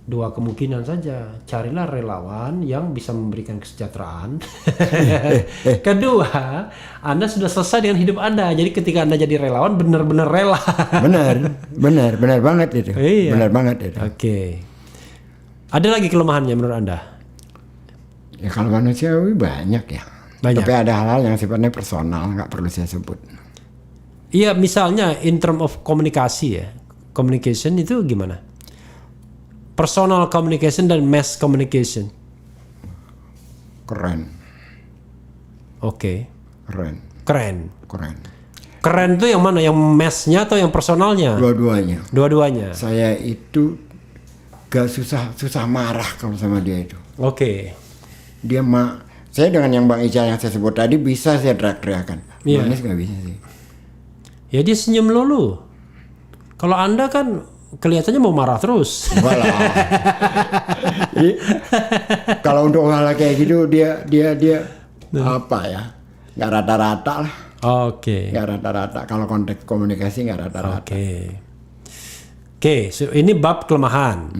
dua kemungkinan saja. Carilah relawan yang bisa memberikan kesejahteraan. Kedua, Anda sudah selesai dengan hidup Anda. Jadi ketika Anda jadi relawan benar-benar rela. benar banget itu. Iya. Benar banget itu. Ada lagi kelemahannya menurut Anda? Ya kalau manusiawi banyak ya. Tapi ada hal-hal yang sifatnya personal, nggak perlu saya sebut. Iya, misalnya in term of komunikasi ya. Communication itu gimana? Personal communication dan mass communication. Keren. Keren itu yang mana? Yang massnya atau yang personalnya? Dua-duanya. Saya itu gak susah marah kalau sama dia itu. Dia saya dengan yang Bang Ica yang saya sebut tadi bisa saya teriak-teriakan. Bang Anies gak bisa sih. Ya dia senyum lulu. Kalau Anda kan kelihatannya mau marah terus. Jadi, kalau untuk hal kayak gitu dia apa ya? Nggak rata-rata lah. Nggak rata-rata. Kalau konteks komunikasi nggak rata-rata. So ini bab kelemahan.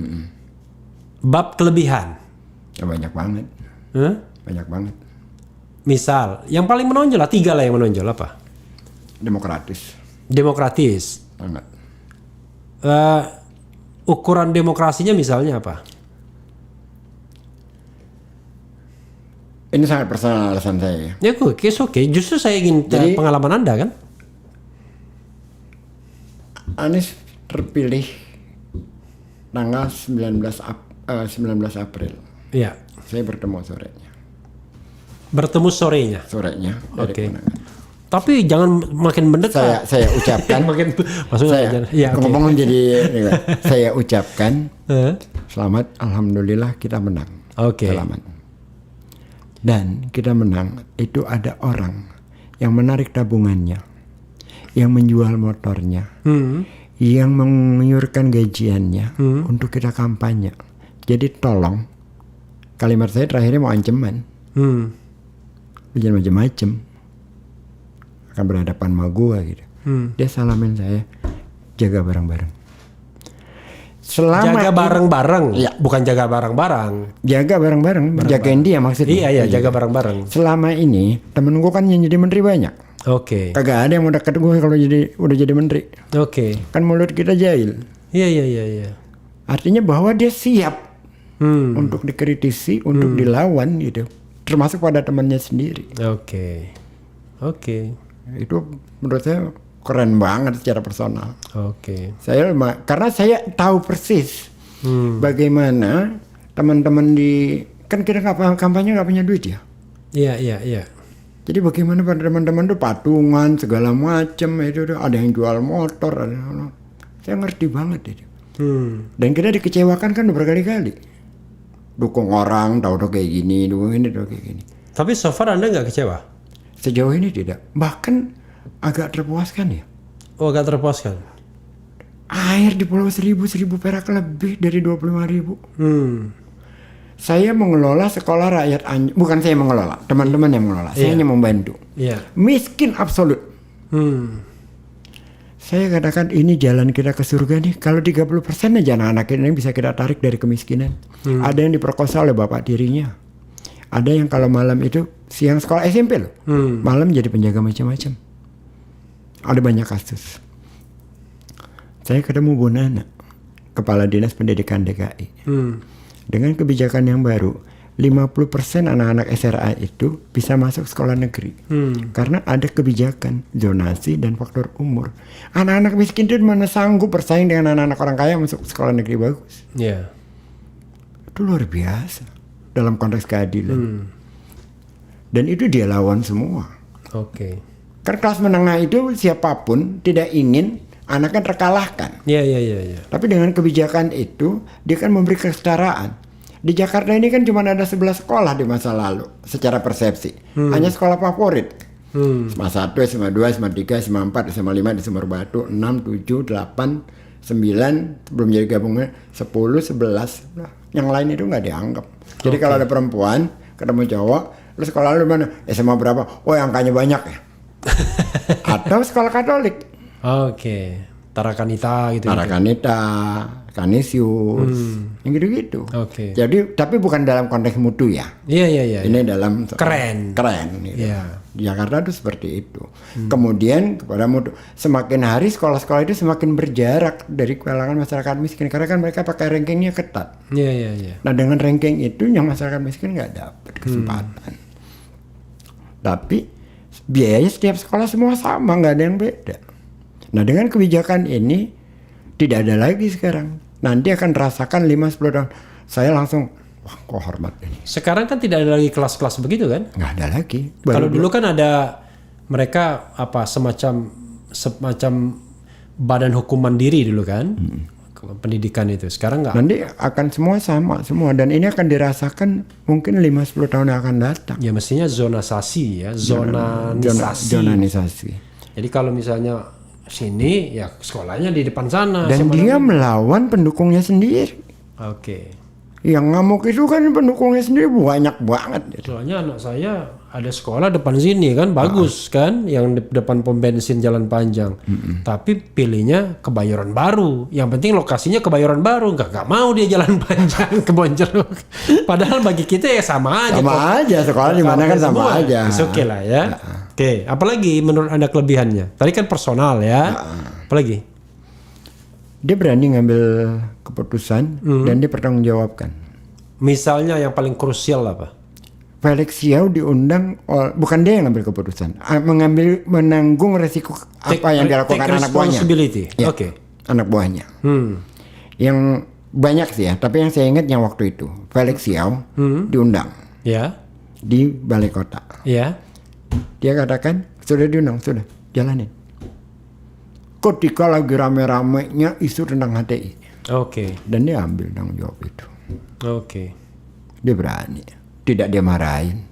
Bab kelebihan. Ya, banyak banget. Banyak banget. Misal, yang paling menonjol lah, 3 lah yang menonjol apa? Demokratis. Banget. Ukuran demokrasinya misalnya apa? Ini sangat personal alasan saya. Ya oke. Justru saya ingin pengalaman Anda kan. Anies terpilih tanggal 19 April. Iya. Saya bertemu sorenya. Sorenya. Tapi jangan makin mendekat. Saya ucapkan. Ngomong jadi saya ucapkan selamat, alhamdulillah kita menang. Selamat. Dan kita menang itu ada orang yang menarik tabungannya, yang menjual motornya, yang mengiurkan gajiannya untuk kita kampanye. Jadi tolong, kalimat saya terakhirnya mau ancaman. Jangan macam-macam. Akan berhadapan sama gua gitu. Dia salamin saya, jaga bareng-bareng. Jaga bareng-bareng, ya. Bukan jaga bareng-bareng. Jaga bareng-bareng, jagain dia maksudnya. Iya, jaga bareng-bareng. Selama ini temen gua kan yang jadi menteri banyak. Kagak ada yang mau deket gua kalau udah jadi menteri. Kan mulut kita jahil. Iya. Artinya bahwa dia siap untuk dikritisi, untuk dilawan gitu. Termasuk pada temannya sendiri. Itu menurut saya keren banget secara personal. Karena saya tahu persis bagaimana teman-teman kan kita kampanye nggak punya duit ya. Iya. Jadi bagaimana pada teman-teman tuh patungan segala macam itu tuh, ada yang jual motor, saya ngerti banget itu. Dan kita dikecewakan kan berkali-kali. Dukung orang, tahu kayak gini, dukung ini, tahu kayak gini. Tapi so far Anda nggak kecewa? Sejauh ini tidak. Bahkan agak terpuaskan ya. Oh, agak terpuaskan. Air di Pulau Seribu perak lebih dari 25.000. Saya mengelola sekolah rakyat bukan saya mengelola, teman-teman yang mengelola. Saya hanya membantu. Iya. Miskin absolut. Saya katakan ini jalan kita ke surga nih. Kalau 30% aja anak-anak ini bisa kita tarik dari kemiskinan. Ada yang diperkosa oleh bapak tirinya. Ada yang kalau malam itu siang sekolah SMP loh. Malam jadi penjaga macam-macam. Ada banyak kasus. Saya ketemu Bu Nana, Kepala Dinas Pendidikan DKI. Dengan kebijakan yang baru, 50% anak-anak SRA itu bisa masuk sekolah negeri. Karena ada kebijakan zonasi dan faktor umur. Anak-anak miskin itu mana sanggup bersaing dengan anak-anak orang kaya masuk sekolah negeri bagus. Iya. Itu luar biasa dalam konteks keadilan. Dan itu dia lawan semua. Oke. Karena kelas menengah itu siapapun tidak ingin anaknya terkalahkan. Iya. Tapi dengan kebijakan itu dia kan memberi kesetaraan. Di Jakarta ini kan cuma ada 11 sekolah di masa lalu secara persepsi. Hanya sekolah favorit. SMA 1, SMA 2, SMA 3, SMA 4, SMA 5 di Sumber Batu, 6, 7, 8, 9, belum jadi gabungnya 10, 11. Nah, yang lain itu nggak dianggap. Jadi kalau ada perempuan ketemu cowok, lu sekolah lu mana? SMA berapa? Oh, yang angkanya banyak ya. Atau sekolah Katolik. Oke. Tarakanita gitu. Tarakanita, Kanisius, yang gitu-gitu. Oke. Jadi tapi bukan dalam konteks mutu ya. Iya. Ini dalam Keren. Gitu. Iya. Di Jakarta itu seperti itu. Kemudian kepada mutu, semakin hari sekolah-sekolah itu semakin berjarak dari kalangan masyarakat miskin karena kan mereka pakai rankingnya ketat. Iya. Nah dengan ranking itu yang masyarakat miskin nggak dapat kesempatan. Tapi biayanya setiap sekolah semua sama, nggak ada yang beda. Nah dengan kebijakan ini tidak ada lagi sekarang. Nanti akan rasakan 5-10 tahun. Saya langsung, wah kok hormat ini. Sekarang kan tidak ada lagi kelas-kelas begitu kan? Nggak ada lagi. Kalau dulu kan ada mereka semacam badan hukum mandiri dulu kan, pendidikan itu. Sekarang nggak. Nanti akan semua sama semua dan ini akan dirasakan mungkin 5-10 tahun yang akan datang. Ya mestinya zonasasi ya, zonanisasi. Zonanisasi. Jadi kalau misalnya sini ya sekolahnya di depan sana. Dan dia melawan pendukungnya sendiri. Oke. Yang ngamuk itu kan pendukungnya sendiri banyak banget. Soalnya anak saya ada sekolah depan sini kan bagus kan, yang depan pom bensin Jalan Panjang. Tapi pilihnya Kebayoran Baru. Yang penting lokasinya Kebayoran Baru, nggak mau dia Jalan Panjang Kebonjeruk. Padahal bagi kita ya sama aja. Sama aja sekolah di mana kan sama aja. Oke lah ya. Oke, apalagi menurut Anda kelebihannya? Tadi kan personal ya. Apalagi? Dia berani ngambil keputusan dan dia bertanggungjawabkan. Misalnya yang paling krusial apa? Felix Xiao diundang, bukan dia yang ngambil keputusan, menanggung resiko apa yang dilakukan anak buahnya. Ya, anak buahnya. Yang banyak sih ya, tapi yang saya ingat yang waktu itu Felix Xiao diundang di balai kota. Dia katakan sudah diundang, sudah jalanin. Ketika lagi rame-ramenya isu tentang HTI. Dan dia ambil tanggung jawab itu. Dia berani. Tidak dia marahin.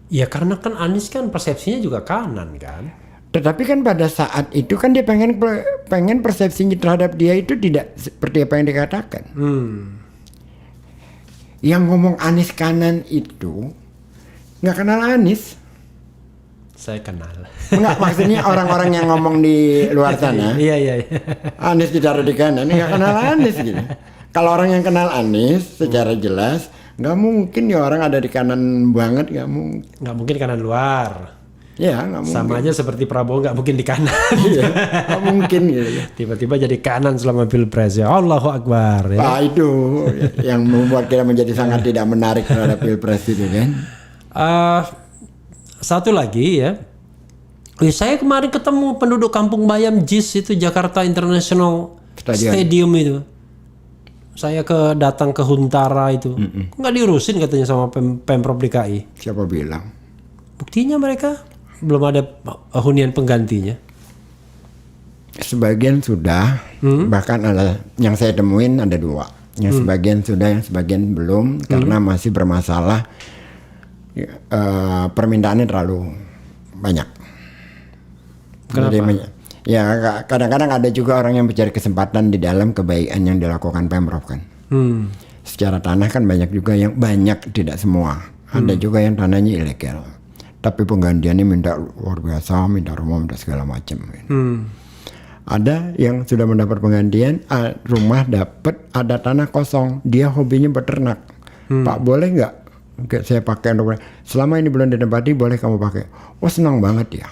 Ya karena kan Anies kan persepsinya juga kanan kan. Tetapi kan pada saat itu kan dia pengen persepsinya terhadap dia itu tidak seperti apa yang dikatakan. Yang ngomong Anies kanan itu nggak kenal Anies. Saya kenal. Enggak, maksudnya orang-orang yang ngomong di luar sana. Iya. Anies ditaruh di kanan, nggak kenal Anies gitu. Kalau orang yang kenal Anies secara jelas, nggak mungkin ya orang ada di kanan banget, nggak mungkin. Nggak mungkin kanan luar. Ya, nggak mungkin. Sama aja seperti Prabowo nggak mungkin di kanan. Iya, nggak mungkin gitu. Tiba-tiba jadi kanan selama Pilpres ya. Allahu Akbar. Ya. Nah, itu yang membuat kita menjadi sangat tidak menarik terhadap Pilpres itu kan. Satu lagi ya. Saya kemarin ketemu penduduk Kampung Bayam JIS itu Jakarta International Stadium itu. saya datang ke Huntara itu, nggak diurusin katanya sama Pemprov DKI. Siapa bilang? Buktinya mereka belum ada hunian penggantinya. Sebagian sudah, bahkan ada yang saya temuin ada 2. Yang sebagian sudah, yang sebagian belum, karena masih bermasalah. Permintaannya terlalu banyak. Kenapa? Jadi, ya kadang-kadang ada juga orang yang mencari kesempatan di dalam kebaikan yang dilakukan Pemprov kan. Secara tanah kan banyak juga yang banyak, tidak semua. Ada juga yang tanahnya ilegal. Tapi penggantiannya minta luar biasa, minta rumah, minta segala macam. Ada yang sudah mendapat penggantian, rumah dapat, ada tanah kosong. Dia hobinya beternak. Pak, boleh nggak saya pakai untuk selama ini belum ditempati, boleh kamu pakai? Oh, senang banget ya.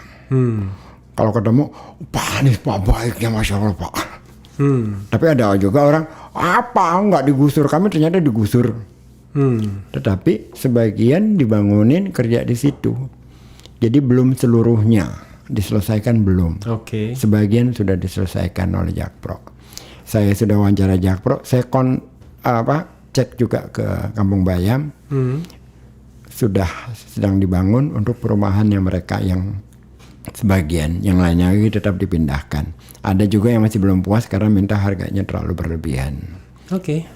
Kalau ketemu, Pak Anies Pak baiknya, Masya Allah Pak. Tapi ada juga orang, apa nggak digusur? Kami ternyata digusur. Tetapi sebagian dibangunin kerja di situ. Jadi belum seluruhnya diselesaikan, belum. Sebagian sudah diselesaikan oleh Jakpro. Saya sudah wawancara Jakpro. Saya cek juga ke Kampung Bayam. Sudah sedang dibangun untuk perumahannya mereka yang sebagian, yang lainnya lagi tetap dipindahkan. Ada juga yang masih belum puas karena minta harganya terlalu berlebihan.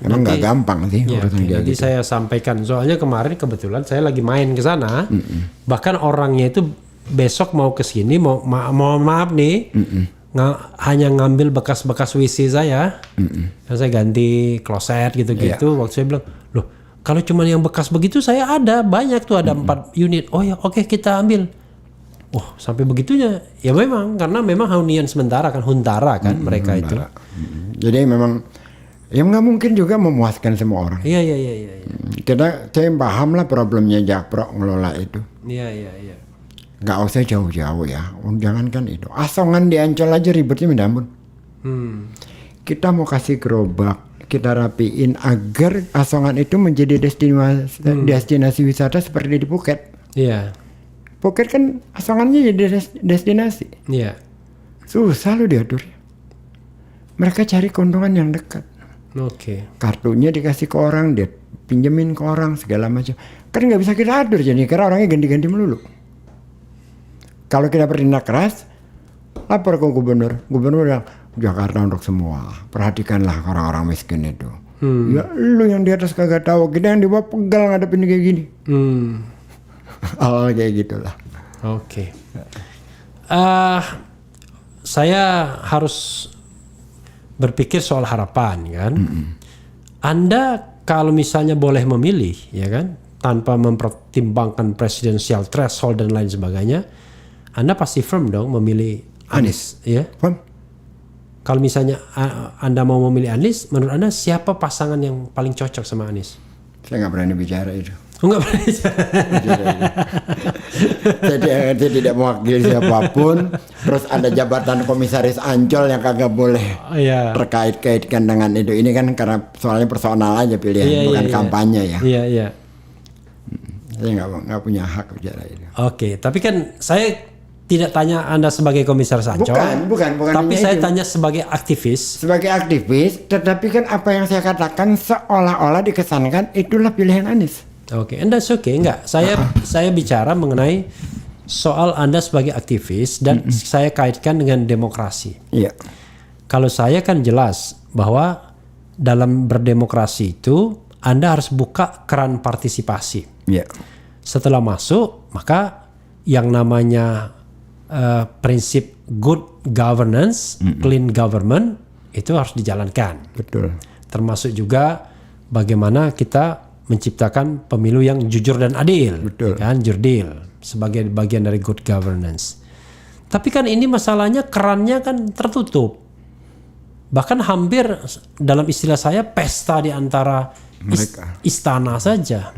Memang nggak gampang sih urusan nanti gitu. saya sampaikan. Soalnya kemarin kebetulan saya lagi main ke sana. Bahkan orangnya itu besok mau ke sini, mohon maaf nih, hanya ngambil bekas-bekas WC saya. Dan saya ganti kloset gitu-gitu. Waktu saya bilang, loh, kalau cuma yang bekas begitu saya ada banyak tuh, ada 4 unit. Oh ya, oke, kita ambil. Oh, sampai begitunya. Ya memang, karena memang hunian sementara kan, Huntara kan mereka itu. Jadi memang ya nggak mungkin juga memuaskan semua orang. Iya. Saya paham lah problemnya Jakpro ngelola itu. Iya. Nggak usah jauh-jauh ya. Jangankan itu. Asongan di Ancol aja ribetnya minta ampun. Kita mau kasih gerobak, kita rapiin agar Asongan itu menjadi destinasi wisata seperti di Phuket. Iya. Phuket kan Asongannya jadi destinasi. Iya. Susah loh diatur. Mereka cari keuntungan yang dekat. Kartunya dikasih ke orang, dia pinjemin ke orang segala macam. Kan nggak bisa kita atur, jadi karena orangnya ganti-ganti melulu. Kalau kita bertindak keras, lapor ke gubernur. Gubernur bilang, Jakarta untuk semua. Perhatikanlah orang-orang miskin itu. Ya lu yang di atas kagak tahu, kita yang di bawah pegal ngadepin kayak gini. Hal kayak gitulah. Saya harus berpikir soal harapan kan. Anda kalau misalnya boleh memilih, ya kan, tanpa mempertimbangkan presidensial threshold dan lain sebagainya, Anda pasti firm dong memilih Anies, ya. Kalau misalnya Anda mau memilih Anies, menurut Anda siapa pasangan yang paling cocok sama Anies? Saya nggak berani bicara itu. Nggak berani. Saya tidak mewakili siapapun. Terus ada jabatan komisaris Ancol yang kagak boleh terkait-kaitkan dengan itu. Ini kan karena soalnya personal aja pilihan, bukan kampanye ya. Iya. Saya nggak punya hak bicara itu. Tapi kan saya tidak tanya Anda sebagai komisaris Ancol. Bukan. Tapi saya tanya sebagai aktivis. Sebagai aktivis, tetapi kan apa yang saya katakan seolah-olah dikesankan itulah pilihan Anies. And that's okay. Enggak. Saya bicara mengenai soal Anda sebagai aktivis dan saya kaitkan dengan demokrasi. Iya. Kalau saya kan jelas bahwa dalam berdemokrasi itu Anda harus buka keran partisipasi. Iya. Setelah masuk, maka yang namanya prinsip good governance, clean government itu harus dijalankan. Betul. Termasuk juga bagaimana kita menciptakan pemilu yang jujur dan adil. Betul. Kan, jurdil sebagai bagian dari good governance. Tapi kan ini masalahnya kerannya kan tertutup. Bahkan hampir dalam istilah saya pesta di antara istana saja.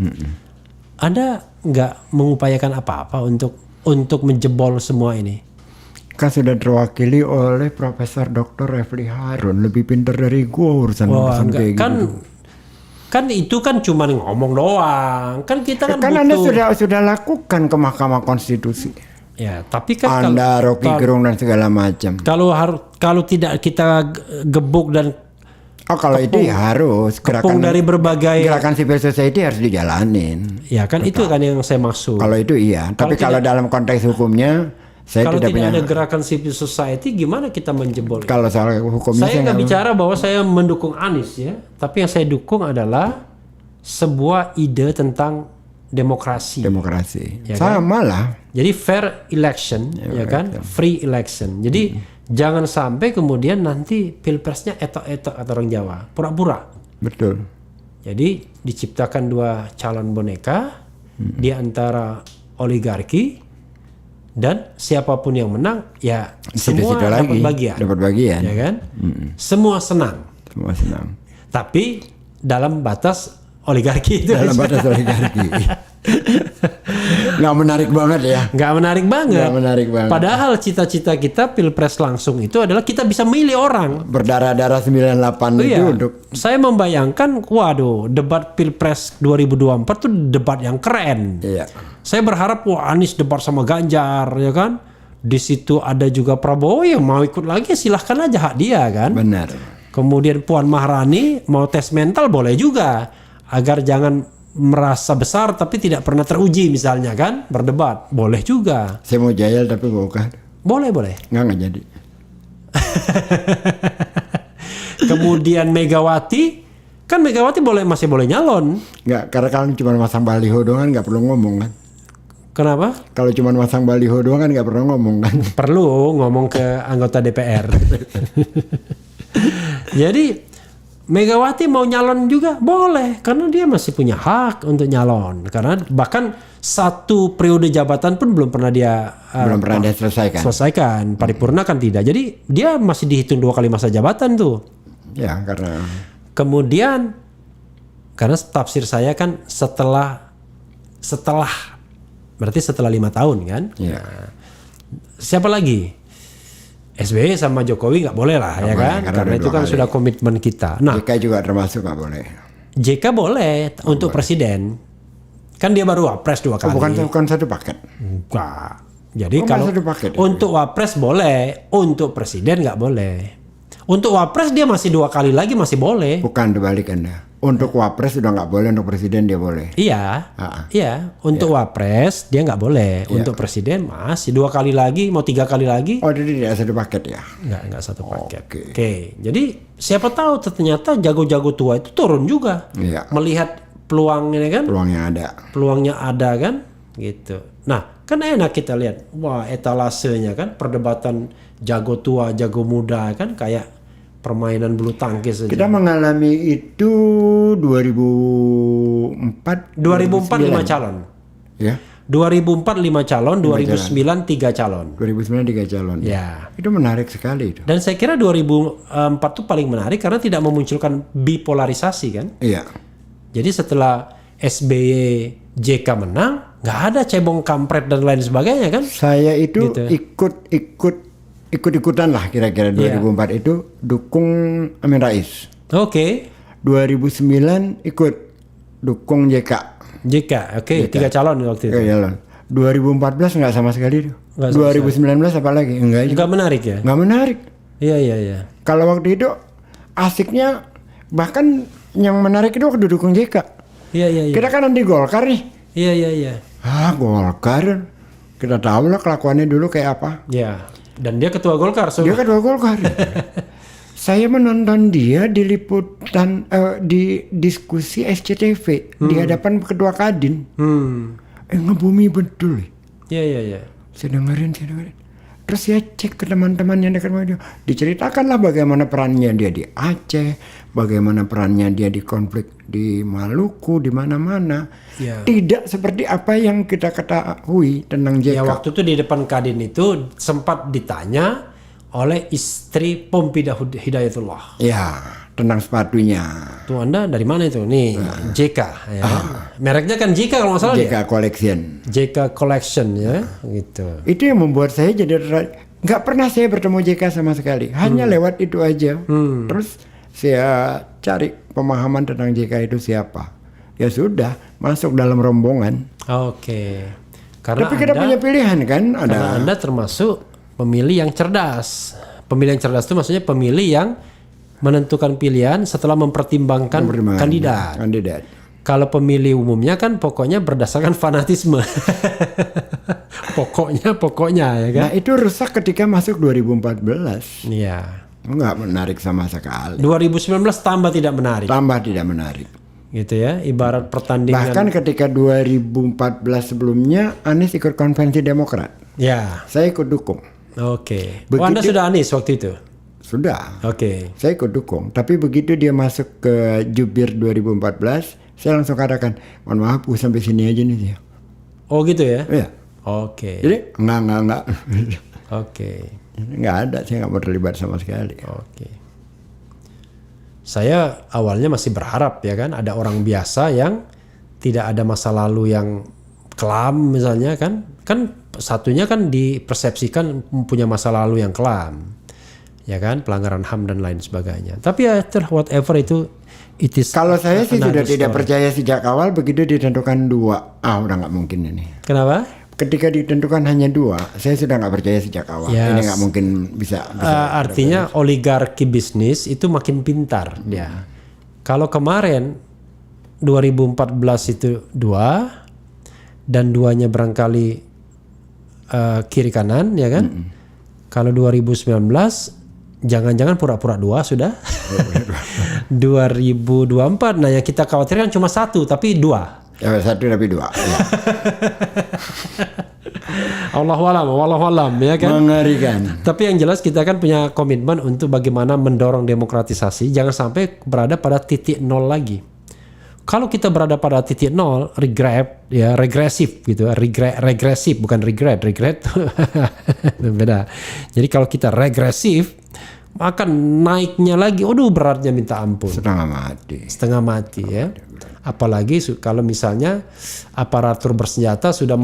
Anda nggak mengupayakan apa-apa untuk menjebol semua ini? Kan sudah terwakili oleh Profesor Dr. Refli Harun, lebih pintar dari gua urusan kayak gitu. Kan itu kan cuma ngomong doang. Kan kita kan Anda sudah lakukan ke Mahkamah Konstitusi. Ya, tapi kan Rocky Gerung dan segala macam. Kalau tidak kita gebuk dan Oh kalau itu ya harus Kepung dari berbagai gerakan civil society harus dijalanin. ya kan itu kan yang saya maksud. Kalau itu iya, tapi kalau dalam konteks hukumnya saya Kalau tidak tidak punya. ada gerakan civil society gimana kita menjebol? Kalau soal hukumnya Saya nggak nggak- bicara bahwa saya mendukung Anies ya, tapi yang saya dukung adalah sebuah ide tentang demokrasi. demokrasi. Ya kan? Sama lah. Jadi fair election, ya kan, free election. Jadi jangan sampai kemudian nanti pilpresnya etok-etok atau orang Jawa, pura-pura. Betul. Jadi diciptakan dua calon boneka di antara oligarki dan siapapun yang menang ya semua Situ-situ dapat lagi. bagian, Dapat bagian. ya kan? Semua senang, Semua senang. tapi dalam batas oligarki itu Dalam batas oligarki. Nggak menarik banget ya. nggak menarik banget. Nggak menarik banget. Padahal cita-cita kita pilpres langsung itu adalah kita bisa milih orang. Berdarah-darah 98 itu Iya. untuk Saya membayangkan, waduh, debat pilpres 2024 tuh debat yang keren. iya. Saya berharap wah Anies debat sama Ganjar, ya kan? Di situ ada juga Prabowo yang mau ikut lagi, silahkan aja hak dia kan. Benar. Kemudian Puan Maharani mau tes mental boleh juga, agar jangan merasa besar tapi tidak pernah teruji misalnya kan, berdebat boleh juga. Saya mau jayal tapi bukan. Boleh. Nggak jadi. Kemudian Megawati, kan Megawati masih boleh nyalon. Nggak, karena kalau cuma masang baliho doang kan nggak perlu ngomong kan. Kenapa? Kalau cuma masang baliho doang kan nggak perlu ngomong kan. Perlu ngomong ke anggota DPR. Jadi Megawati mau nyalon juga boleh, karena dia masih punya hak untuk nyalon. Karena bahkan satu periode jabatan pun belum pernah dia Belum pernah dia selesaikan. selesaikan. Paripurna kan tidak. Jadi dia masih dihitung 2 kali masa jabatan tuh. Ya karena Kemudian karena tafsir saya kan setelah berarti setelah 5 tahun kan. ya Siapa lagi? SBY sama Jokowi nggak boleh lah ya boleh, kan, karena karena ada itu 2 kan kali. sudah komitmen kita. Nah, JK juga termasuk nggak boleh. JK boleh untuk presiden, kan dia baru wapres 2 Oh, kali. bukan satu paket. Enggak. Jadi Oh, kalau satu paket itu. untuk wapres boleh, untuk presiden nggak boleh. Untuk wapres dia masih 2 kali lagi masih boleh. Bukan dibalik Anda. Untuk wapres sudah nggak boleh, untuk presiden dia boleh. Iya, Ah. iya. Untuk wapres dia nggak boleh. Untuk presiden masih 2 kali lagi, mau 3 kali lagi. Oh jadi tidak satu paket ya. Nggak satu paket. Oke. Oke, jadi siapa tahu ternyata jago-jago tua itu turun juga. Iya. Melihat peluang ini kan, Peluangnya ada. peluangnya ada kan, gitu. Nah, kan enak kita lihat, wah etalasenya kan, perdebatan jago tua, jago muda kan, kayak permainan bulu tangkis saja. Kita mengalami itu 2004. 2004 5 calon. Ya. 2004 5 calon, 2009 3 calon. 2009 3 calon. Ya. Itu menarik sekali itu. Dan saya kira 2004 itu paling menarik karena tidak memunculkan bipolarisasi kan. Iya. Jadi setelah SBY JK menang, nggak ada cebong kampret dan lain sebagainya kan? Saya itu Gitu. ikut-ikutan lah kira-kira 2004 itu dukung Amin Rais. Oke, 2009 ikut dukung JK. JK, oke, 3 calon waktu itu. Ya, jalan. 2014 nggak sama sekali tuh. Nggak sama 2019 apa lagi? Enggak juga. Nggak menarik ya? Nggak menarik. Iya. Kalau waktu itu asiknya bahkan yang menarik itu waktu dukung JK. Iya. Kita kan anti Golkar nih. Iya. Golkar. Kita tahu lah kelakuannya dulu kayak apa. Ya, dan dia ketua Golkar. So. Dia ketua Golkar. Saya menonton dia di liputan di diskusi SCTV di hadapan ketua Kadin. Ngebumi betul. Iya. Saya dengerin. Terus saya cek ke teman-teman yang dekat sama dia. Diceritakanlah bagaimana perannya dia di Aceh, bagaimana perannya dia di konflik di Maluku, di mana-mana. Ya. Tidak seperti apa yang kita ketahui tentang JK. Ya waktu itu di depan Kadin itu sempat ditanya oleh istri Pompida Hidayatullah. Ya, tentang sepatunya. Tuh Anda dari mana itu? Nih, JK ya. Mereknya kan JK kalau nggak salah JK ya. Collection. JK Collection ya, gitu. Itu yang membuat saya jadi nggak pernah saya bertemu JK sama sekali. Hanya lewat itu aja. Terus saya cari pemahaman tentang JK itu siapa. Ya sudah, masuk dalam rombongan. Oke. Karena Tapi kita punya pilihan kan? karena Ada Anda termasuk pemilih yang cerdas. Pemilih yang cerdas itu maksudnya pemilih yang menentukan pilihan setelah mempertimbangkan kandidat. Kalau pemilih umumnya kan pokoknya berdasarkan fanatisme. pokoknya ya kan. Nah itu rusak ketika masuk 2014. Iya. Nggak menarik sama sekali. 2019 tambah tidak menarik. Tambah tidak menarik. Gitu ya, ibarat pertandingan. Bahkan ketika 2014 sebelumnya Anies ikut konvensi Demokrat. Ya. Saya ikut dukung. Oke. Oh, Anda sudah Anies waktu itu? Sudah. Oke. Saya ikut dukung. Tapi begitu dia masuk ke Jubir 2014, saya langsung katakan, mohon maaf, sampai sini aja nih dia. Oh gitu ya? Iya. Oke. Jadi enggak. Oke. Nggak ada, saya nggak mau terlibat sama sekali. Oke. Saya awalnya masih berharap ya kan, ada orang biasa yang tidak ada masa lalu yang kelam misalnya kan satunya kan dipersepsikan punya masa lalu yang kelam, ya kan, pelanggaran HAM dan lain sebagainya. Tapi ya whatever itu, it is. Kalau saya sih sudah story. tidak percaya sejak awal, begitu ditentukan 2, udah nggak mungkin ini. Kenapa? Ketika ditentukan hanya 2, saya sudah nggak percaya sejak awal. Yes. Ini nggak mungkin bisa artinya oligarki bisnis itu makin pintar dia. Kalau kemarin 2014 itu 2 dan 2-nya barangkali kiri kanan ya kan. Kalau 2019 jangan-jangan pura-pura 2 sudah. 2024 nah yang kita khawatirkan cuma 1 tapi 2. Ya, 1 tapi 2. Ya. Wallahualam ya kan. Mengerikan. Tapi yang jelas kita kan punya komitmen untuk bagaimana mendorong demokratisasi, jangan sampai berada pada titik nol lagi. Kalau kita berada pada titik nol, regresif gitu, regresif bukan regret beda. Jadi kalau kita regresif, maka naiknya lagi, beratnya minta ampun. Setengah mati ya. Apalagi kalau misalnya aparatur bersenjata sudah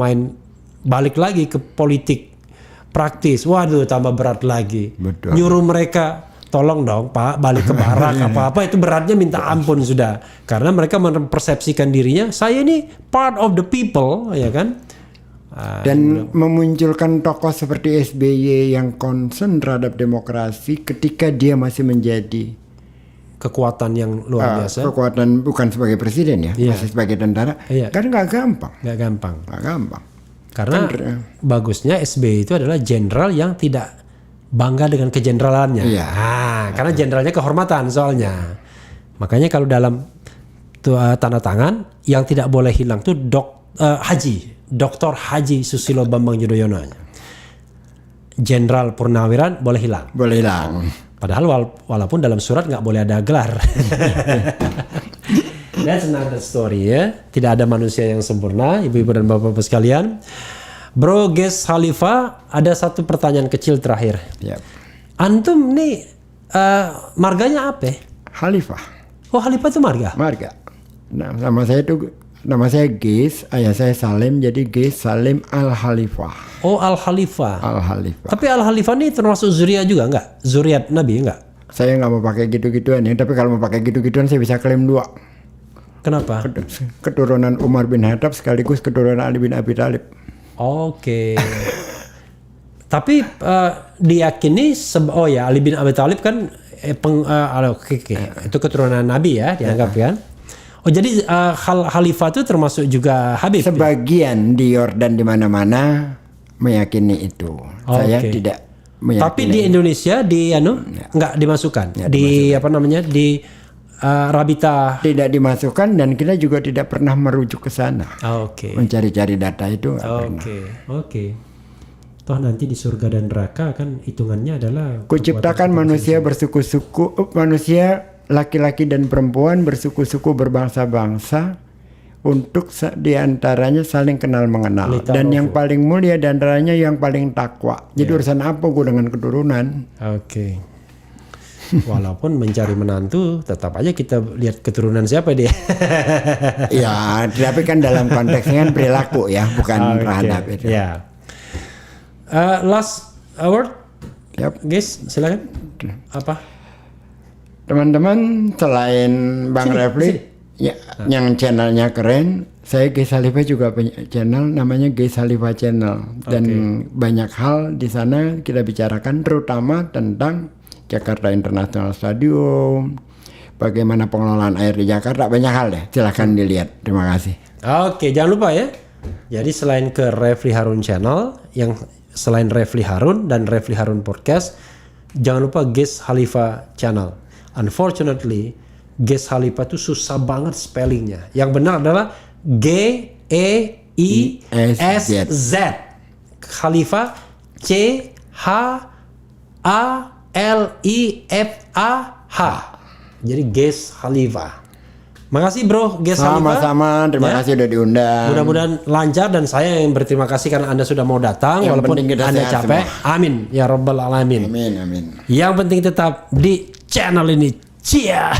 balik lagi ke politik praktis, waduh tambah berat lagi. Betul. Nyuruh mereka tolong dong Pak balik ke barak apa itu beratnya minta ampun sudah, karena mereka mempersepsikan dirinya saya ini part of the people ya kan. Dan memunculkan tokoh seperti SBY yang concern terhadap demokrasi ketika dia masih menjadi kekuatan yang luar biasa. Kekuatan bukan sebagai presiden ya, masih sebagai tentara. Kan nggak gampang. Karena bagusnya SBY itu adalah jenderal yang tidak bangga dengan kejeneralannya. Karena jenderalnya kehormatan soalnya. Makanya kalau dalam tanda tangan yang tidak boleh hilang tuh Dr. Haji Susilo Bambang Yudhoyono. Jenderal Purnawiran boleh hilang. Padahal walaupun dalam surat nggak boleh ada gelar. That's another story ya. Tidak ada manusia yang sempurna, ibu-ibu dan bapak-bapak sekalian. Bro Ges Khalifah, ada satu pertanyaan kecil terakhir. Yep. Antum nih marganya apa? Khalifah. Oh Khalifah itu marga? Marga. Nah, nama saya Ges, ayah saya Salim, jadi Ges Salim Al Khalifah. Oh Al Khalifah. Al Khalifah. Tapi Al Khalifah ini termasuk zuriat juga nggak? Zuriat Nabi nggak? Saya nggak mau pakai gitu-gituan ya, tapi kalau mau pakai gitu-gituan saya bisa klaim 2. Kenapa? Keturunan Umar bin Khattab sekaligus keturunan Ali bin Abi Thalib. Oke. Tapi diyakini Ali bin Abi Thalib kan itu keturunan Nabi ya dianggap kan. Oh jadi Khalifah itu termasuk juga Habib. Sebagian di Yordan di mana-mana meyakini itu. Saya tidak meyakini. Tapi di Indonesia nggak dimasukkan. Di Rabita tidak dimasukkan dan kita juga tidak pernah merujuk ke sana. Mencari-cari data itu. Oke. Toh nanti di surga dan neraka kan hitungannya adalah kuciptakan manusia bersuku-suku, manusia laki-laki dan perempuan bersuku-suku berbangsa-bangsa untuk diantaranya saling kenal mengenal. Dan yang paling mulia diantaranya yang paling takwa. Jadi urusan apa gue dengan keturunan? Walaupun mencari menantu tetap aja kita lihat keturunan siapa dia. Ya, tapi kan dalam konteksnya kan perilaku ya, bukan terhadap itu. Last word, guys, silakan. Apa? Teman-teman, selain Bang Refli, yang channelnya keren, saya Ges Khalifah juga punya channel, namanya Ges Khalifah Channel. Dan banyak hal di sana kita bicarakan, terutama tentang Jakarta International Stadium, bagaimana pengelolaan air di Jakarta, banyak hal deh. Silahkan dilihat. Terima kasih. Oke, jangan lupa ya. Jadi selain ke Refli Harun Channel, yang selain Refli Harun dan Refli Harun Podcast, jangan lupa Ges Khalifa Channel. Unfortunately, Ges Khalifa itu susah banget spellingnya. Yang benar adalah G-E-I-S-Z. Khalifa C-H-A-L-I-F-A-H. Jadi Ges Khalifa. Makasih bro, Ges Khalifa. Sama-sama, terima kasih udah diundang. Mudah-mudahan lancar dan saya yang berterima kasih karena Anda sudah mau datang Yang walaupun penting kita Anda sehat capek. semua. Amin ya rabbal alamin. Amin, amin. Yang penting tetap di channel ini. Cia.